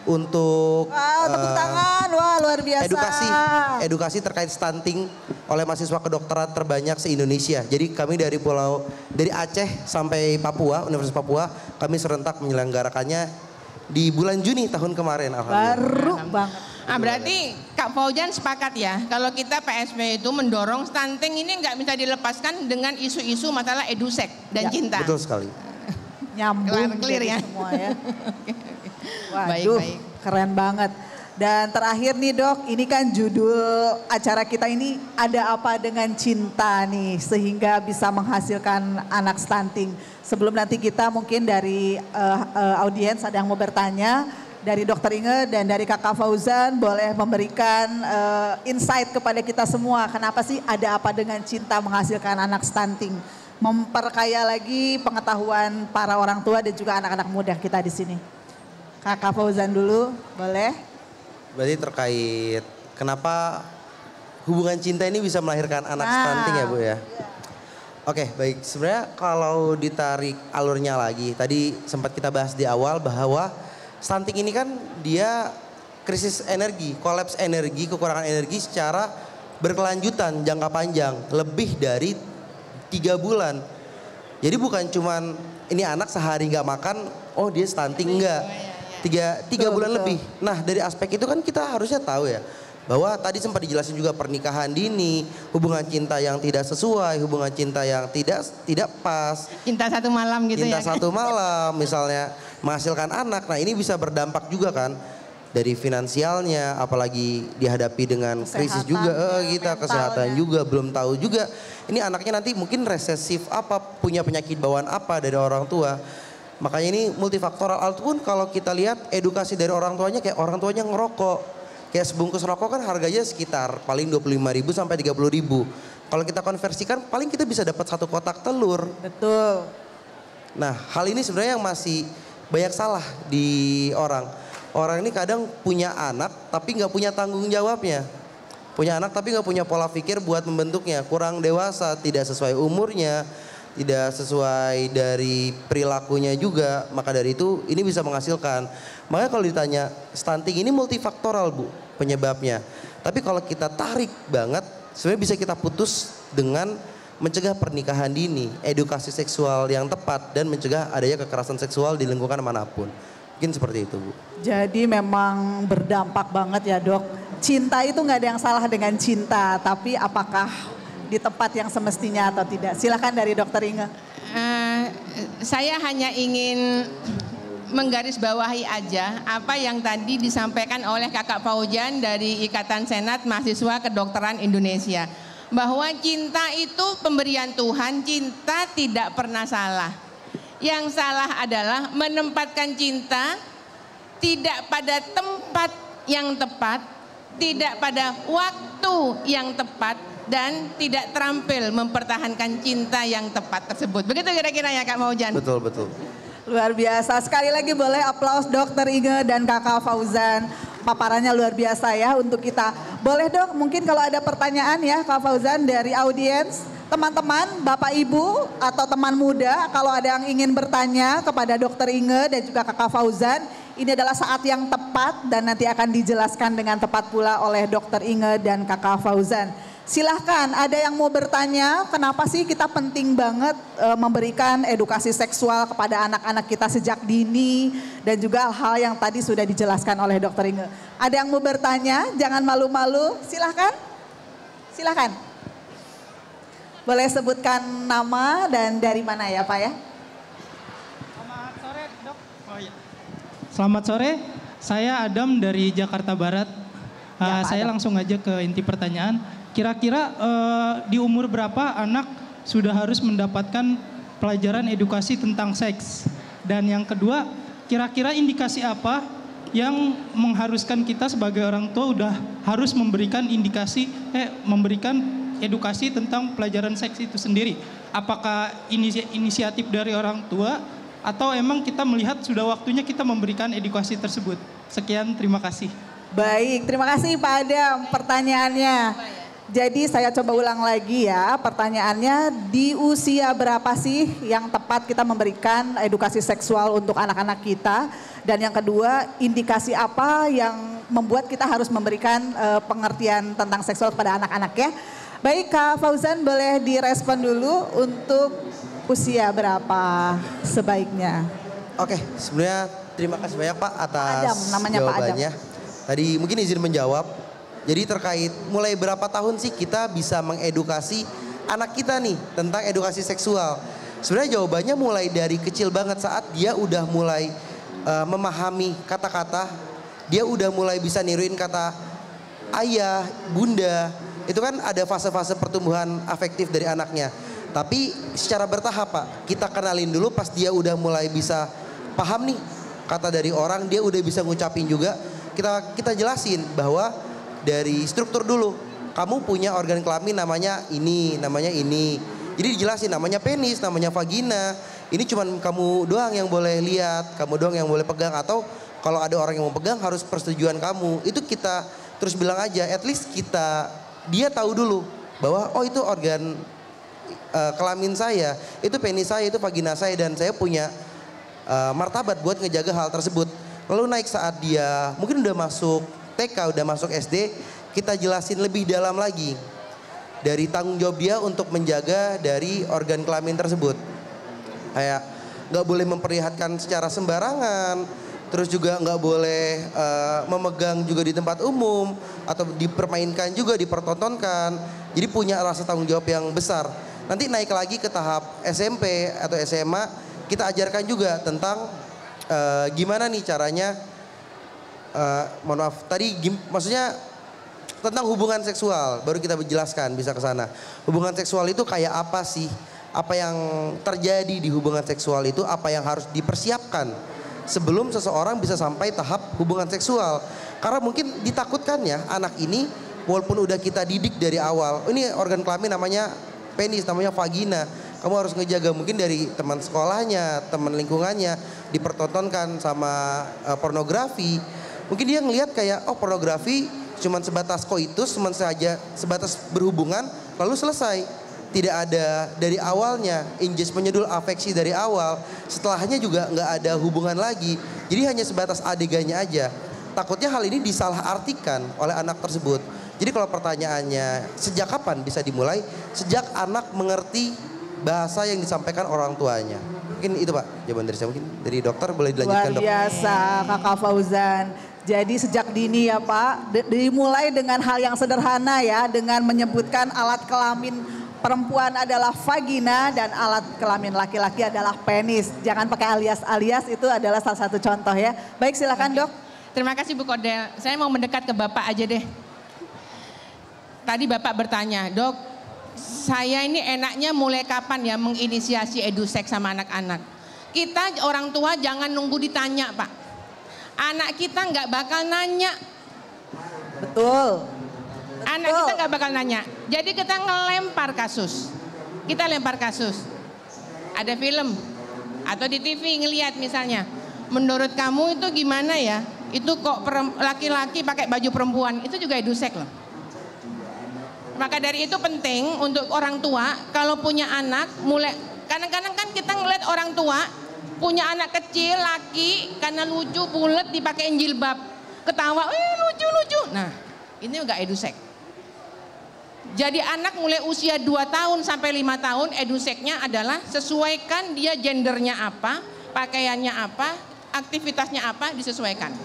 untuk tepuk tangan, wah luar biasa. Edukasi terkait stunting oleh mahasiswa kedokteran terbanyak se-Indonesia. Jadi kami dari Aceh sampai Papua, Universitas Papua, kami serentak menyelenggarakannya di bulan Juni tahun kemarin. Alhamdulillah. Baru banget. Berarti Kak Fauzan sepakat ya, kalau kita PSV itu mendorong stunting ini nggak bisa dilepaskan dengan isu-isu masalah edusek dan cinta. Betul sekali. Nyambung clear ya. Semua ya. Baik. Keren banget. Dan terakhir nih dok, ini kan judul acara kita ini ada apa dengan cinta nih sehingga bisa menghasilkan anak stunting. Sebelum nanti kita mungkin dari audiens ada yang mau bertanya, dari Dokter Inge dan dari Kakak Fauzan boleh memberikan insight kepada kita semua. Kenapa sih ada apa dengan cinta menghasilkan anak stunting? Memperkaya lagi pengetahuan para orang tua dan juga anak-anak muda kita di sini. Kakak Fauzan dulu, boleh? Berarti terkait kenapa hubungan cinta ini bisa melahirkan anak stunting ya Bu ya? Oke, baik. Sebenarnya kalau ditarik alurnya lagi, tadi sempat kita bahas di awal bahwa stunting ini kan dia krisis energi, kolaps energi, kekurangan energi secara berkelanjutan jangka panjang, lebih dari 3 bulan. Jadi bukan cuman ini anak sehari nggak makan, oh dia stunting, enggak. Tiga bulan lebih. Nah dari aspek itu kan kita harusnya tahu ya, bahwa tadi sempat dijelasin juga pernikahan dini, hubungan cinta yang tidak sesuai, hubungan cinta yang tidak pas. Cinta satu malam gitu cinta ya. Cinta satu malam misalnya menghasilkan anak. Nah ini bisa berdampak juga kan dari finansialnya, apalagi dihadapi dengan krisis juga, kita kesehatan juga belum tahu juga. Ini anaknya nanti mungkin resesif apa, punya penyakit bawaan apa dari orang tua. Makanya ini multifaktoral. Ataupun kalau kita lihat edukasi dari orang tuanya, kayak orang tuanya ngerokok. Kayak sebungkus rokok kan harganya sekitar paling 25.000 sampai 30.000. Kalau kita konversikan paling kita bisa dapat 1 kotak telur. Betul. Nah, hal ini sebenarnya yang masih banyak salah di orang. Orang ini kadang punya anak tapi nggak punya tanggung jawabnya. Punya anak tapi nggak punya pola pikir buat membentuknya. Kurang dewasa, tidak sesuai umurnya, tidak sesuai dari perilakunya juga. Maka dari itu ini bisa menghasilkan. Makanya kalau ditanya stunting ini multifaktoral Bu penyebabnya. Tapi kalau kita tarik banget sebenarnya bisa kita putus dengan mencegah pernikahan dini, edukasi seksual yang tepat dan mencegah adanya kekerasan seksual di lingkungan manapun. Mungkin seperti itu Bu. Jadi memang berdampak banget ya Dok. Cinta itu nggak ada yang salah dengan cinta, tapi apakah di tempat yang semestinya atau tidak? Silakan dari Dokter Inge. Saya hanya ingin menggarisbawahi aja apa yang tadi disampaikan oleh Kakak Fauzan dari Ikatan Senat Mahasiswa Kedokteran Indonesia. Bahwa cinta itu pemberian Tuhan, cinta tidak pernah salah. Yang salah adalah menempatkan cinta tidak pada tempat yang tepat, tidak pada waktu yang tepat, dan tidak terampil mempertahankan cinta yang tepat tersebut. Begitu kira-kira ya Kak Fauzan? Betul, betul. Luar biasa. Sekali lagi boleh aplaus Dokter Inge dan Kakak Fauzan. Paparannya luar biasa ya untuk kita. Boleh Dok, mungkin kalau ada pertanyaan ya Kak Fauzan dari audiens. Teman-teman, Bapak Ibu atau teman muda, kalau ada yang ingin bertanya kepada Dokter Inge dan juga Kakak Fauzan, ini adalah saat yang tepat dan nanti akan dijelaskan dengan tepat pula oleh Dokter Inge dan Kakak Fauzan. Silahkan, ada yang mau bertanya, kenapa sih kita penting banget memberikan edukasi seksual kepada anak-anak kita sejak dini dan juga hal yang tadi sudah dijelaskan oleh Dokter Inge. Ada yang mau bertanya, jangan malu-malu, silahkan. Silahkan. Boleh sebutkan nama dan dari mana ya Pak ya? Selamat sore Dok. Oh iya. Selamat sore, saya Adam dari Jakarta Barat. Saya langsung aja ke inti pertanyaan. Kira-kira di umur berapa anak sudah harus mendapatkan pelajaran edukasi tentang seks? Dan yang kedua, kira-kira indikasi apa yang mengharuskan kita sebagai orang tua udah harus memberikan memberikan edukasi tentang pelajaran seks itu sendiri? Apakah inisiatif dari orang tua atau emang kita melihat sudah waktunya kita memberikan edukasi tersebut? Sekian, terima kasih. Baik, terima kasih Pak Adam pertanyaannya. Jadi saya coba ulang lagi ya pertanyaannya, di usia berapa sih yang tepat kita memberikan edukasi seksual untuk anak-anak kita? Dan yang kedua, indikasi apa yang membuat kita harus memberikan pengertian tentang seksual kepada anak-anak ya? Baik Kak Fauzan, boleh direspon dulu untuk usia berapa sebaiknya? Oke, sebenarnya terima kasih banyak Pak atas Adam, namanya jawabannya. Pak Adam. Tadi mungkin izin menjawab. Jadi terkait mulai berapa tahun sih kita bisa mengedukasi anak kita nih tentang edukasi seksual? Sebenarnya jawabannya mulai dari kecil banget, saat dia udah mulai memahami kata-kata, dia udah mulai bisa niruin kata ayah, bunda. Itu kan ada fase-fase pertumbuhan afektif dari anaknya. Tapi secara bertahap Pak, kita kenalin dulu pas dia udah mulai bisa paham nih kata dari orang, dia udah bisa ngucapin juga. Kita jelasin bahwa dari struktur dulu, kamu punya organ kelamin namanya ini, namanya ini. Jadi dijelasin namanya penis, namanya vagina. Ini cuman kamu doang yang boleh lihat, kamu doang yang boleh pegang. Atau kalau ada orang yang mau pegang harus persetujuan kamu. Itu kita terus bilang aja, at least dia tahu dulu bahwa oh itu organ kelamin saya, itu penis saya, itu vagina saya, dan saya punya martabat buat ngejaga hal tersebut. Lalu naik saat dia mungkin udah masuk TK, udah masuk SD, kita jelasin lebih dalam lagi dari tanggung jawab dia untuk menjaga dari organ kelamin tersebut. Kayak nggak boleh memperlihatkan secara sembarangan, terus juga nggak boleh memegang juga di tempat umum atau dipermainkan juga, dipertontonkan. Jadi punya rasa tanggung jawab yang besar. Nanti naik lagi ke tahap SMP atau SMA, kita ajarkan juga tentang gimana nih caranya mohon maaf, tadi maksudnya tentang hubungan seksual, baru kita jelaskan bisa ke sana. Hubungan seksual itu kayak apa sih? Apa yang terjadi di hubungan seksual itu, apa yang harus dipersiapkan sebelum seseorang bisa sampai tahap hubungan seksual. Karena mungkin ditakutkan ya anak ini walaupun udah kita didik dari awal, ini organ kelamin namanya penis, namanya vagina. Kamu harus ngejaga, mungkin dari teman sekolahnya, teman lingkungannya, dipertontonkan sama pornografi. Mungkin dia ngelihat kayak, oh pornografi cuman sebatas koitus, cuman saja sebatas berhubungan, lalu selesai. Tidak ada dari awalnya, engage menyedul afeksi dari awal, setelahnya juga nggak ada hubungan lagi. Jadi hanya sebatas adegannya aja. Takutnya hal ini disalahartikan oleh anak tersebut. Jadi kalau pertanyaannya sejak kapan bisa dimulai? Sejak anak mengerti bahasa yang disampaikan orang tuanya. Mungkin itu Pak jawaban dari saya. Mungkin dari dokter boleh dilanjutkan dok. Luar biasa Kakak Fauzan. Jadi sejak dini ya Pak, dimulai dengan hal yang sederhana ya, dengan menyebutkan alat kelamin perempuan adalah vagina dan alat kelamin laki-laki adalah penis. Jangan pakai alias-alias, itu adalah salah satu contoh ya. Baik silakan dok. Terima kasih Bu Kordel. Saya mau mendekat ke Bapak aja deh. Tadi Bapak bertanya, dok, saya ini enaknya mulai kapan ya menginisiasi eduseks sama anak-anak? Kita orang tua jangan nunggu ditanya Pak. Anak kita nggak bakal nanya. Betul. Anak kita nggak bakal nanya. Jadi kita ngelempar kasus. Kita lempar kasus. Ada film atau di TV ngelihat misalnya. Menurut kamu itu gimana ya? Itu kok laki-laki pakai baju perempuan? Itu juga edusek loh. Maka dari itu penting untuk orang tua kalau punya anak mulai. Kadang-kadang kan kita ngeliat orang tua punya anak kecil laki karena lucu bulet dipakein jilbab, ketawa, lucu. Nah ini enggak edusek. Jadi anak mulai usia 2 tahun sampai 5 tahun eduseknya adalah sesuaikan dia gendernya apa, pakaiannya apa, aktivitasnya apa disesuaikan.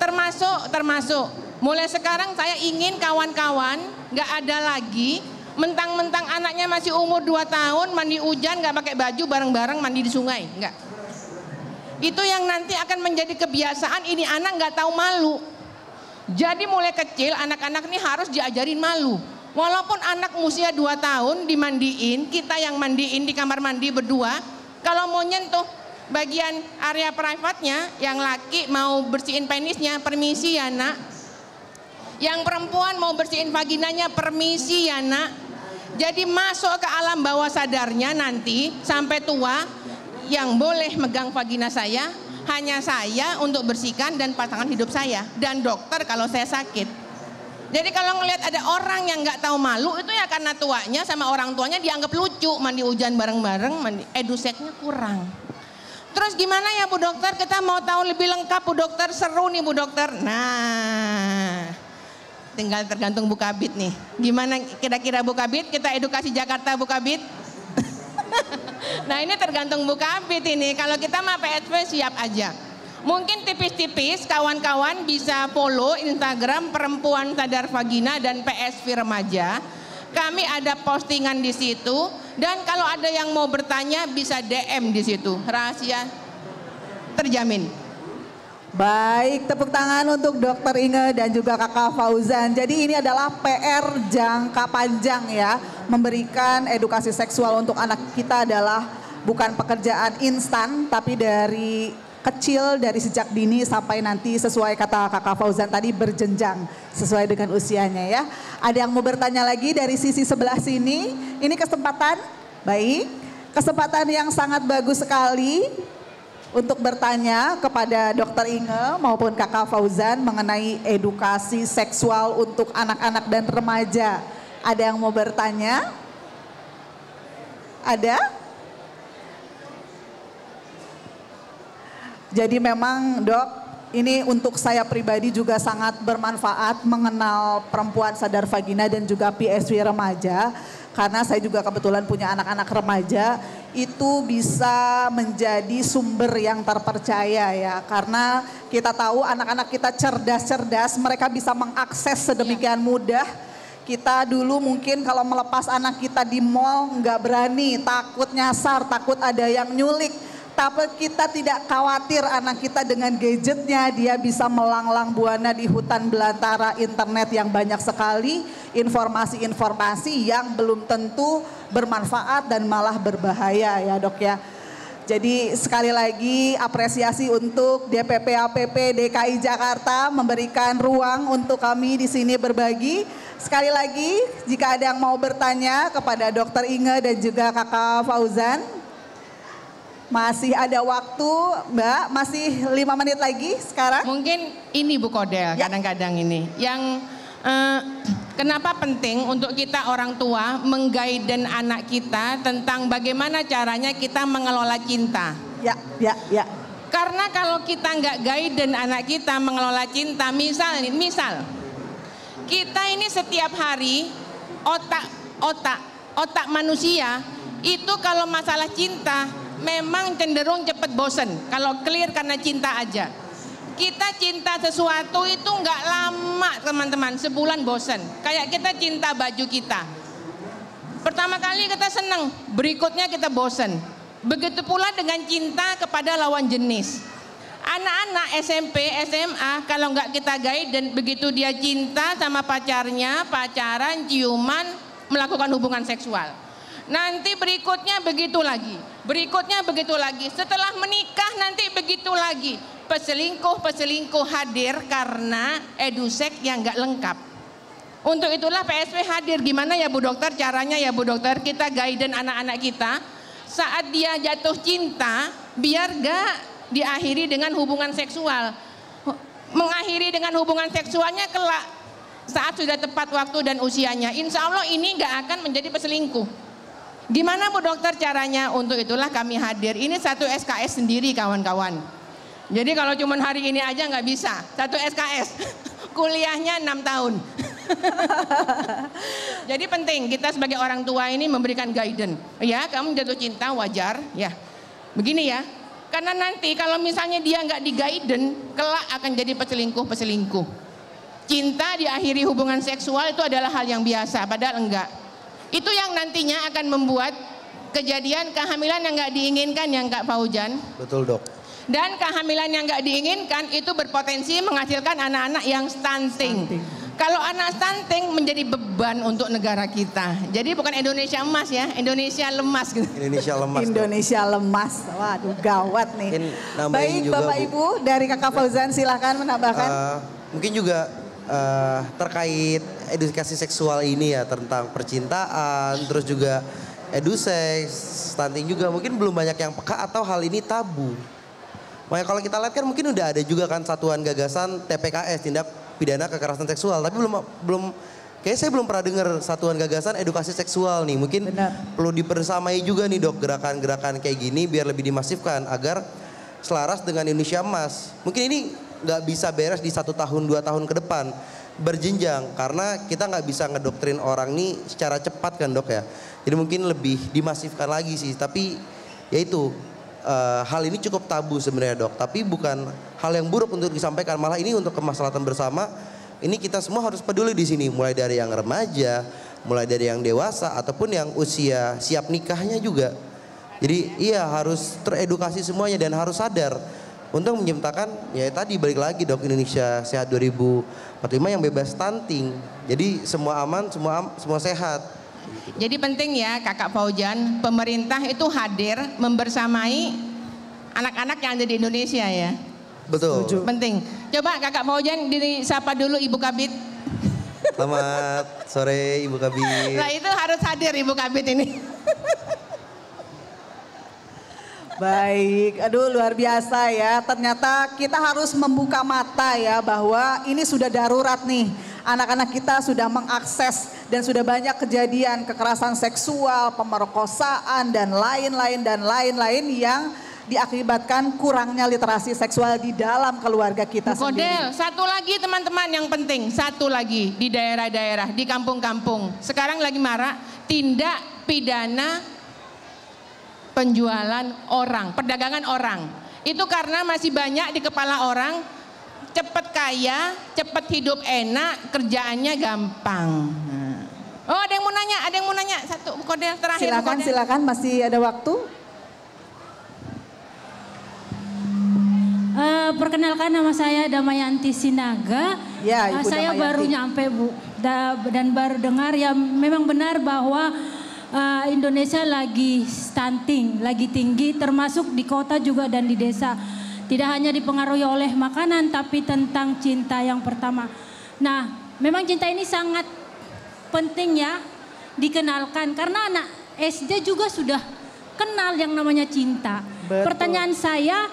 Termasuk mulai sekarang saya ingin kawan-kawan nggak ada lagi mentang-mentang anaknya masih umur 2 tahun mandi hujan nggak pakai baju bareng-bareng mandi di sungai, nggak. Itu yang nanti akan menjadi kebiasaan, ini anak nggak tahu malu. Jadi mulai kecil anak-anak ini harus diajarin malu. Walaupun anak usia 2 tahun dimandiin, kita yang mandiin di kamar mandi berdua, kalau mau nyentuh bagian area privatnya, yang laki mau bersihin penisnya, permisi ya nak. Yang perempuan mau bersihin vaginanya, permisi ya nak. Jadi masuk ke alam bawah sadarnya nanti sampai tua, yang boleh megang vagina saya hanya saya untuk bersihkan dan pasangan hidup saya dan dokter kalau saya sakit. Jadi kalau ngelihat ada orang yang nggak tahu malu itu ya karena tuanya sama orang tuanya dianggap lucu mandi hujan bareng-bareng, eduseknya kurang. Terus gimana ya Bu Dokter? Kita mau tahu lebih lengkap Bu Dokter, seru nih Bu Dokter. Nah, tinggal tergantung Bu Kabit nih. Gimana kira-kira Bu Kabit? Kita edukasi Jakarta Bu Kabit. Nah ini tergantung Bu Kabit ini. Kalau kita mah PSV siap aja. Mungkin tipis-tipis kawan-kawan bisa follow Instagram Perempuan Sadar Vagina dan PSV Remaja. Kami ada postingan di situ. Dan kalau ada yang mau bertanya bisa DM di situ. Rahasia terjamin. Baik, tepuk tangan untuk Dokter Inge dan juga Kakak Fauzan. Jadi ini adalah PR jangka panjang ya. Memberikan edukasi seksual untuk anak kita adalah bukan pekerjaan instan, tapi dari kecil, dari sejak dini sampai nanti sesuai kata Kakak Fauzan tadi berjenjang sesuai dengan usianya ya. Ada yang mau bertanya lagi dari sisi sebelah sini? Ini kesempatan, baik. Kesempatan yang sangat bagus sekali untuk bertanya kepada Dokter Inge maupun Kakak Fauzan mengenai edukasi seksual untuk anak-anak dan remaja. Ada yang mau bertanya? Ada? Jadi memang Dok, ini untuk saya pribadi juga sangat bermanfaat mengenal Perempuan Sadar Vagina dan juga PSV Remaja. Karena saya juga kebetulan punya anak-anak remaja, itu bisa menjadi sumber yang terpercaya ya. Karena kita tahu anak-anak kita cerdas-cerdas, mereka bisa mengakses sedemikian mudah. Kita dulu mungkin kalau melepas anak kita di mall nggak berani, takut nyasar, takut ada yang nyulik. Tapi kita tidak khawatir anak kita dengan gadgetnya, dia bisa melanglang buana di hutan belantara internet yang banyak sekali informasi-informasi yang belum tentu bermanfaat dan malah berbahaya ya dok ya. Jadi sekali lagi apresiasi untuk DPP APP DKI Jakarta memberikan ruang untuk kami di sini berbagi. Sekali lagi jika ada yang mau bertanya kepada Dr. Inge dan juga Kakak Fauzan, masih ada waktu Mbak, masih 5 menit lagi sekarang. Mungkin ini Bu Kodel kadang-kadang ini yang kenapa penting untuk kita orang tua menggaiden anak kita tentang bagaimana caranya kita mengelola cinta. Ya. Karena kalau kita nggak gaiden anak kita mengelola cinta, misal kita ini setiap hari otak manusia itu kalau masalah cinta memang cenderung cepat bosen. Kalau clear karena cinta aja. Kita cinta sesuatu itu nggak lama teman-teman, sebulan bosen. Kayak kita cinta baju kita. Pertama kali kita seneng, berikutnya kita bosen. Begitu pula dengan cinta kepada lawan jenis. Anak-anak SMP, SMA kalau nggak kita guide, begitu dia cinta sama pacarnya, pacaran, ciuman, melakukan hubungan seksual. Nanti berikutnya begitu lagi. Berikutnya begitu lagi. Setelah menikah nanti begitu lagi. Peselingkuh hadir karena edusek yang nggak lengkap. Untuk itulah PSV hadir. Gimana ya Bu Dokter caranya ya Bu Dokter kita guide anak-anak kita saat dia jatuh cinta biar gak diakhiri dengan hubungan seksual. Mengakhiri dengan hubungan seksualnya kelak saat sudah tepat waktu dan usianya. Insya Allah ini gak akan menjadi peselingkuh. Gimana Bu Dokter caranya? Untuk itulah kami hadir. Ini satu SKS sendiri kawan-kawan. Jadi kalau cuma hari ini aja nggak bisa. Satu SKS. Kuliahnya 6 tahun. Jadi penting kita sebagai orang tua ini memberikan guidance. Ya kamu jatuh cinta wajar. Ya begini ya. Karena nanti kalau misalnya dia nggak di guidance, kelak akan jadi peselingkuh. Cinta diakhiri hubungan seksual itu adalah hal yang biasa. Padahal enggak. Itu yang nantinya akan membuat kejadian kehamilan yang nggak diinginkan yang Kak Fauzan. Betul dok. Dan kehamilan yang nggak diinginkan itu berpotensi menghasilkan anak-anak yang stunting. Kalau anak stunting menjadi beban untuk negara kita. Jadi bukan Indonesia emas ya, Indonesia lemas gitu. Indonesia lemas. Indonesia lemas. Waduh gawat nih. Baik juga, Bapak Bu. Ibu dari Kakak Fauzan silahkan menambahkan. Mungkin juga terkait edukasi seksual ini ya tentang percintaan, terus juga eduseks, stunting juga mungkin belum banyak yang peka atau hal ini tabu. Makanya kalau kita lihat kan mungkin udah ada juga kan satuan gagasan TPKS tindak pidana kekerasan seksual, tapi kayaknya saya belum pernah dengar satuan gagasan edukasi seksual nih. Mungkin perlu dibersamai juga nih dok gerakan-gerakan kayak gini biar lebih dimasifkan agar selaras dengan Indonesia Emas. Mungkin ini nggak bisa beres di 1 tahun 2 tahun ke depan, berjenjang karena kita nggak bisa ngedoktrin orang nih secara cepat kan dok ya. Jadi mungkin lebih dimasifkan lagi sih, tapi yaitu hal ini cukup tabu sebenarnya dok, tapi bukan hal yang buruk untuk disampaikan, malah ini untuk kemaslahatan bersama. Ini kita semua harus peduli di sini, mulai dari yang remaja, mulai dari yang dewasa ataupun yang usia siap nikahnya juga. Jadi iya harus teredukasi semuanya dan harus sadar untuk menciptakan ya tadi balik lagi dok Indonesia Sehat 2045 yang bebas stunting. Jadi semua aman, semua sehat. Jadi penting ya Kakak Fauzan, pemerintah itu hadir membersamai anak-anak yang ada di Indonesia ya. Betul. Setuju. Penting. Coba Kakak Fauzan disapa dulu Ibu Kabid. Selamat sore Ibu Kabid. Nah itu harus hadir Ibu Kabid ini. Baik, aduh luar biasa ya. Ternyata kita harus membuka mata ya bahwa ini sudah darurat nih. Anak-anak kita sudah mengakses dan sudah banyak kejadian kekerasan seksual, pemerkosaan dan lain-lain yang diakibatkan kurangnya literasi seksual di dalam keluarga kita Bu sendiri. Kodel, satu lagi teman-teman yang penting, satu lagi di daerah-daerah, di kampung-kampung. Sekarang lagi marak tindak pidana penjualan orang, perdagangan orang. Itu karena masih banyak di kepala orang cepet kaya, cepet hidup enak, kerjaannya gampang. Oh ada yang mau nanya, satu Bu Kodel terakhir. Silakan masih ada waktu. Perkenalkan nama saya Damayanti Sinaga. Ya, Ibu Saya Damayanti. baru nyampe Bu dan baru dengar ya memang benar bahwa Indonesia lagi stunting, lagi tinggi termasuk di kota juga dan di desa. Tidak hanya dipengaruhi oleh makanan tapi tentang cinta yang pertama. Nah, memang cinta ini sangat penting ya dikenalkan karena anak SD juga sudah kenal yang namanya cinta. Betul. Pertanyaan saya,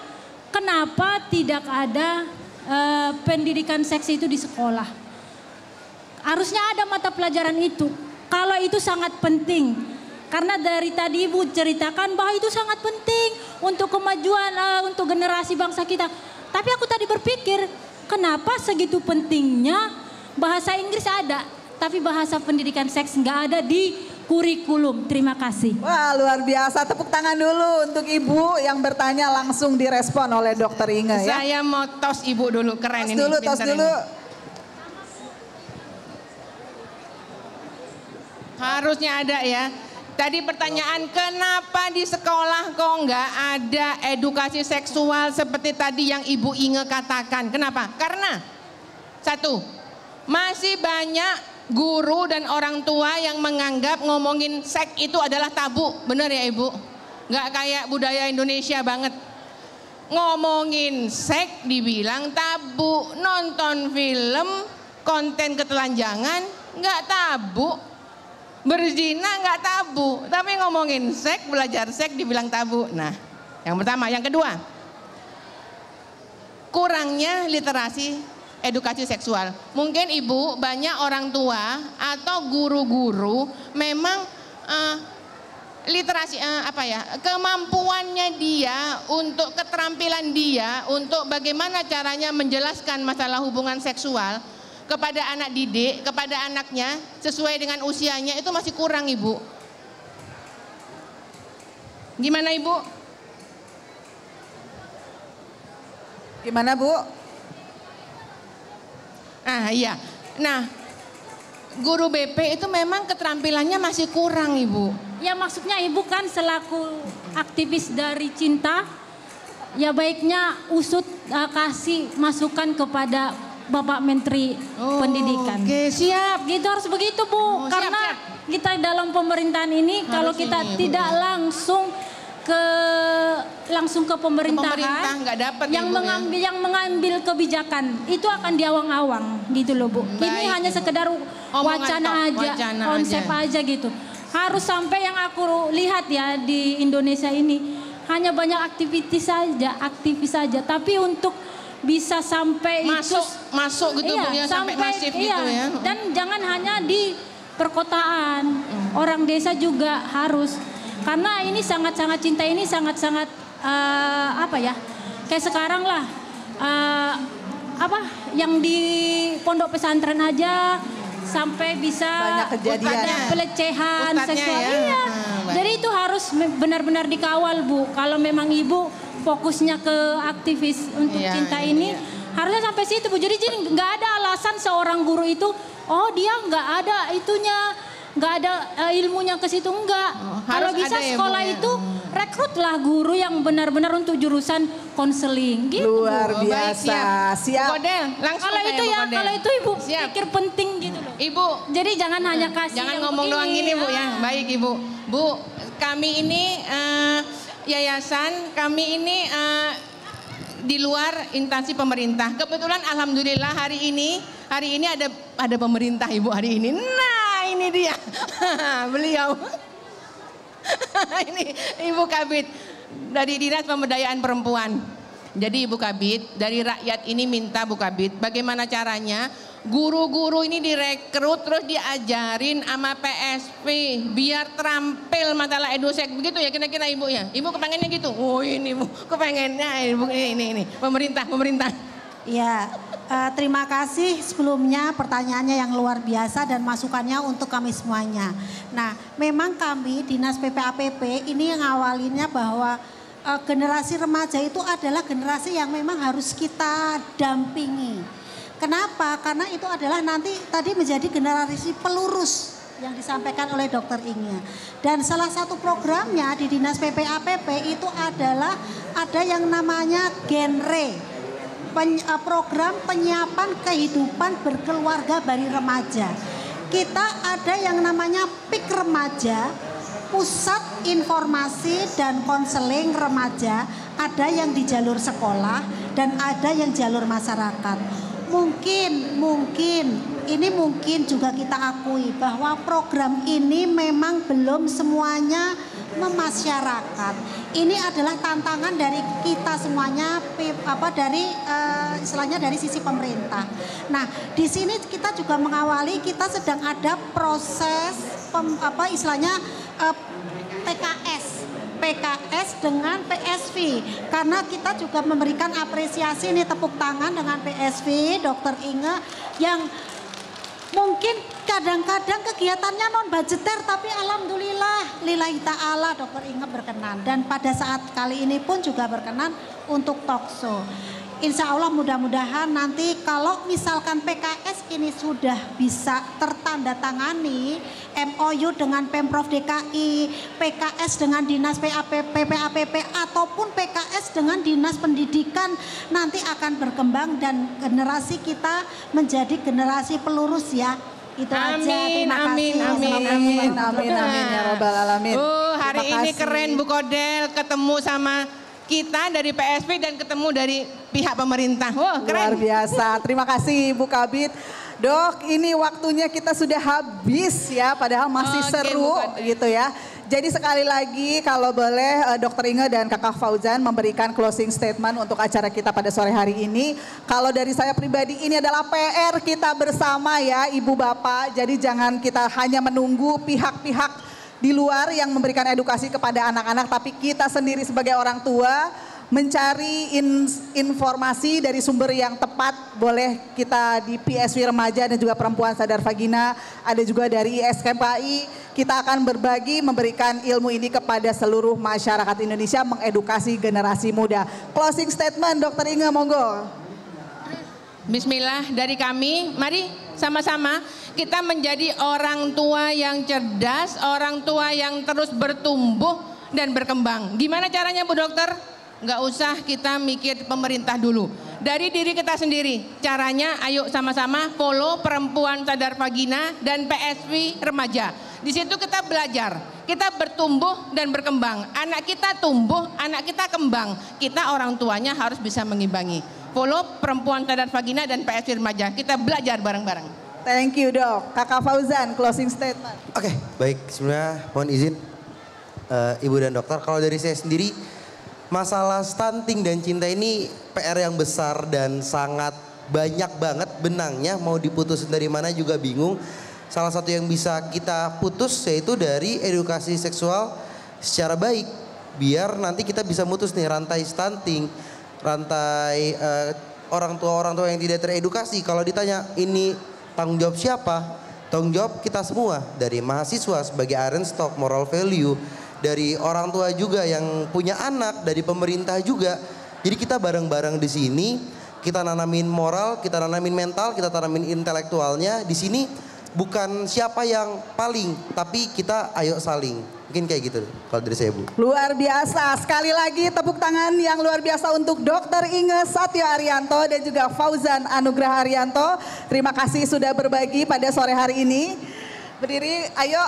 kenapa tidak ada pendidikan seks itu di sekolah? Harusnya ada mata pelajaran itu. Kalau itu sangat penting. Karena dari tadi Ibu ceritakan bahwa itu sangat penting untuk kemajuan, untuk generasi bangsa kita. Tapi aku tadi berpikir, kenapa segitu pentingnya bahasa Inggris ada, tapi bahasa pendidikan seks nggak ada di kurikulum. Terima kasih. Wah, luar biasa. Tepuk tangan dulu untuk Ibu yang bertanya langsung direspon oleh Dokter Inge ya. Saya mau tos Ibu dulu, keren Tos ini. dulu, tos pinter dulu. ini. Harusnya ada ya. Tadi pertanyaan, kenapa di sekolah kok nggak ada edukasi seksual seperti tadi yang Ibu Inge katakan? Kenapa? Karena satu, masih banyak guru dan orang tua yang menganggap ngomongin seks itu adalah tabu. Bener ya Ibu? Nggak kayak budaya Indonesia banget. Ngomongin seks dibilang tabu, nonton film, konten ketelanjangan nggak tabu. Berzina nggak tabu, tapi ngomongin seks, belajar seks dibilang tabu. Nah, yang pertama. Yang kedua, kurangnya literasi edukasi seksual. Mungkin Ibu, banyak orang tua atau guru-guru memang literasi kemampuannya dia, untuk keterampilan dia, untuk bagaimana caranya menjelaskan masalah hubungan seksual kepada anak didik, kepada anaknya sesuai dengan usianya itu masih kurang Ibu. Gimana Ibu? Gimana Bu? Iya. Nah, guru BP itu memang keterampilannya masih kurang Ibu. Ya maksudnya Ibu kan selaku aktivis dari cinta, ya baiknya usut kasih masukan kepada Bapak Menteri Pendidikan. Oke, siap. Gitu harus begitu Bu, karena siap. kita dalam pemerintahan ini kalau kita ini, tidak langsung ke pemerintahan, pemerintah nggak dapat yang Ibu, yang mengambil kebijakan itu akan diawang-awang gitu loh Bu. Ini Baik, hanya Ibu. sekedar wacana aja, wacana konsep aja gitu. Harus sampai yang aku lihat ya di Indonesia ini hanya banyak aktivis saja, tapi untuk bisa sampai masuk gitu Bu ya, sampai masif gitu ya. Dan jangan hanya di perkotaan, orang desa juga harus, karena ini sangat-sangat cinta ini sangat-sangat kayak sekarang lah yang di pondok pesantren aja sampai bisa Banyak kejadian. pelecehan seksual. ya. Iya. Jadi itu harus benar-benar dikawal Bu. Kalau memang Ibu fokusnya ke aktivis untuk cinta ini, harusnya sampai situ Bu. Jadi nggak ada alasan seorang guru itu, oh dia nggak ada itunya, nggak ada ilmunya ke situ, enggak. Kalau bisa ada ya, sekolah Bu, ya. itu rekrutlah guru yang benar-benar untuk jurusan konseling gitu. Luar Bu. biasa. Siap. Kodel, langsung Kalau itu Bu ya, Kodel. kalau itu Ibu Siap. pikir penting gitu loh. Ibu, Jadi jangan hanya kasih jangan yang ngomong doang begini. gini Bu ya. Baik Ibu. Bu, kami ini yayasan, kami ini di luar instansi pemerintah. Kebetulan alhamdulillah hari ini ada pemerintah Ibu hari ini. Nah, ini dia. Beliau. Ini Ibu Kabid dari Dinas Pemberdayaan Perempuan. Jadi Ibu Kabid, dari rakyat ini minta Bu Kabid, bagaimana caranya guru-guru ini direkrut terus diajarin sama PSP biar terampil masalah edusek, begitu ya kira-kira Ibu ya? Ibu kepengennya gitu? Oh ini Bu, kepengennya Ibu ini pemerintah. Ya, terima kasih sebelumnya pertanyaannya yang luar biasa dan masukannya untuk kami semuanya. Nah, memang kami Dinas PPAPP ini yang awalinnya bahwa generasi remaja itu adalah generasi yang memang harus kita dampingi. Kenapa? Karena itu adalah nanti tadi menjadi generasi pelurus yang disampaikan oleh Dokter Inge. Dan salah satu programnya di Dinas PPAPP itu adalah ada yang namanya genre. program penyiapan kehidupan berkeluarga bagi remaja. Kita ada yang namanya PIK Remaja, Pusat Informasi dan Konseling Remaja, ada yang di jalur sekolah dan ada yang jalur masyarakat. Mungkin juga kita akui bahwa program ini memang belum semuanya memasyarakat. Ini adalah tantangan dari kita semuanya, istilahnya dari sisi pemerintah. Nah, di sini kita juga mengawali, kita sedang ada proses PKS dengan PSV, karena kita juga memberikan apresiasi nih, tepuk tangan dengan PSV Dr. Inge yang mungkin kadang-kadang kegiatannya non budgeter, tapi alhamdulillah lillahi ta'ala Dr. Inge berkenan, dan pada saat kali ini pun juga berkenan untuk talkshow. Insya Allah mudah-mudahan nanti kalau misalkan PKS ini sudah bisa tertandatangani MOU dengan Pemprov DKI, PKS dengan Dinas PPAPP ataupun PKS dengan Dinas Pendidikan, nanti akan berkembang dan generasi kita menjadi generasi pelurus ya. Itu aja. Amin Ya Rabbal Alamin. Hari ini keren Bu Kordel, ketemu sama kita dari PSP dan ketemu dari pihak pemerintah. Wah, keren. Luar biasa. Terima kasih Bu Kabid. Dok, ini waktunya kita sudah habis ya, padahal masih seru gitu ya. Jadi sekali lagi kalau boleh Dr. Inge dan Kakak Fauzan memberikan closing statement untuk acara kita pada sore hari ini. Kalau dari saya pribadi ini adalah PR kita bersama ya Ibu Bapak. Jadi jangan kita hanya menunggu pihak-pihak di luar yang memberikan edukasi kepada anak-anak, tapi kita sendiri sebagai orang tua mencari informasi dari sumber yang tepat. Boleh kita di PSV Remaja dan juga Perempuan Sadar Vagina, ada juga dari ISKMKI. Kita akan berbagi, memberikan ilmu ini kepada seluruh masyarakat Indonesia, mengedukasi generasi muda. Closing statement Dr. Inge, monggo. Bismillah dari kami, mari sama-sama kita menjadi orang tua yang cerdas, orang tua yang terus bertumbuh dan berkembang. Gimana caranya Bu Dokter? Nggak usah kita mikir pemerintah dulu. Dari diri kita sendiri. Caranya ayo sama-sama follow Perempuan Sadar Vagina dan PSV Remaja. Di situ kita belajar, kita bertumbuh dan berkembang. Anak kita tumbuh, anak kita kembang. Kita orang tuanya harus bisa mengimbangi. Follow Perempuan Sadar Vagina dan PSV Remaja. Kita belajar bareng-bareng. Thank you Dok. Kakak Fauzan, closing statement. Oke, baik. Sebenarnya mohon izin Ibu dan Dokter, kalau dari saya sendiri masalah stunting dan cinta ini PR yang besar dan sangat banyak banget benangnya, mau diputusin dari mana juga bingung. Salah satu yang bisa kita putus yaitu dari edukasi seksual secara baik, biar nanti kita bisa mutus nih rantai stunting, rantai orang tua yang tidak teredukasi. Kalau ditanya ini tanggung jawab siapa? Tanggung jawab kita semua, dari mahasiswa sebagai iron stock, moral value, dari orang tua juga yang punya anak, dari pemerintah juga. Jadi kita bareng-bareng di sini, kita nanamin moral, kita nanamin mental, kita tanamin intelektualnya. Di sini bukan siapa yang paling, tapi kita ayo saling. Mungkin kayak gitu kalau dari saya Bu. Luar biasa, sekali lagi tepuk tangan yang luar biasa untuk Dr. Inge Satyo Arianto dan juga Fauzan Anugrah Arianto. Terima kasih sudah berbagi pada sore hari ini. Berdiri, ayo.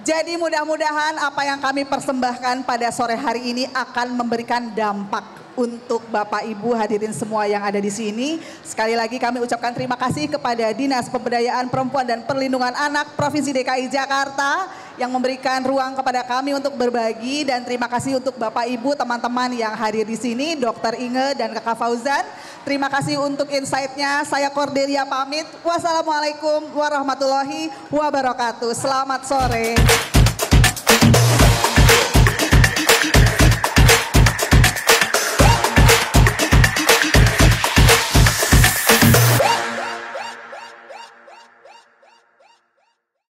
Jadi mudah-mudahan apa yang kami persembahkan pada sore hari ini akan memberikan dampak untuk Bapak Ibu hadirin semua yang ada di sini. Sekali lagi kami ucapkan terima kasih kepada Dinas Pemberdayaan Perempuan dan Perlindungan Anak Provinsi DKI Jakarta yang memberikan ruang kepada kami untuk berbagi, dan terima kasih untuk Bapak Ibu teman-teman yang hadir di sini, Dr. Inge dan Kakak Fauzan. Terima kasih untuk insight-nya. Saya Cordelia pamit. Wassalamualaikum warahmatullahi wabarakatuh. Selamat sore.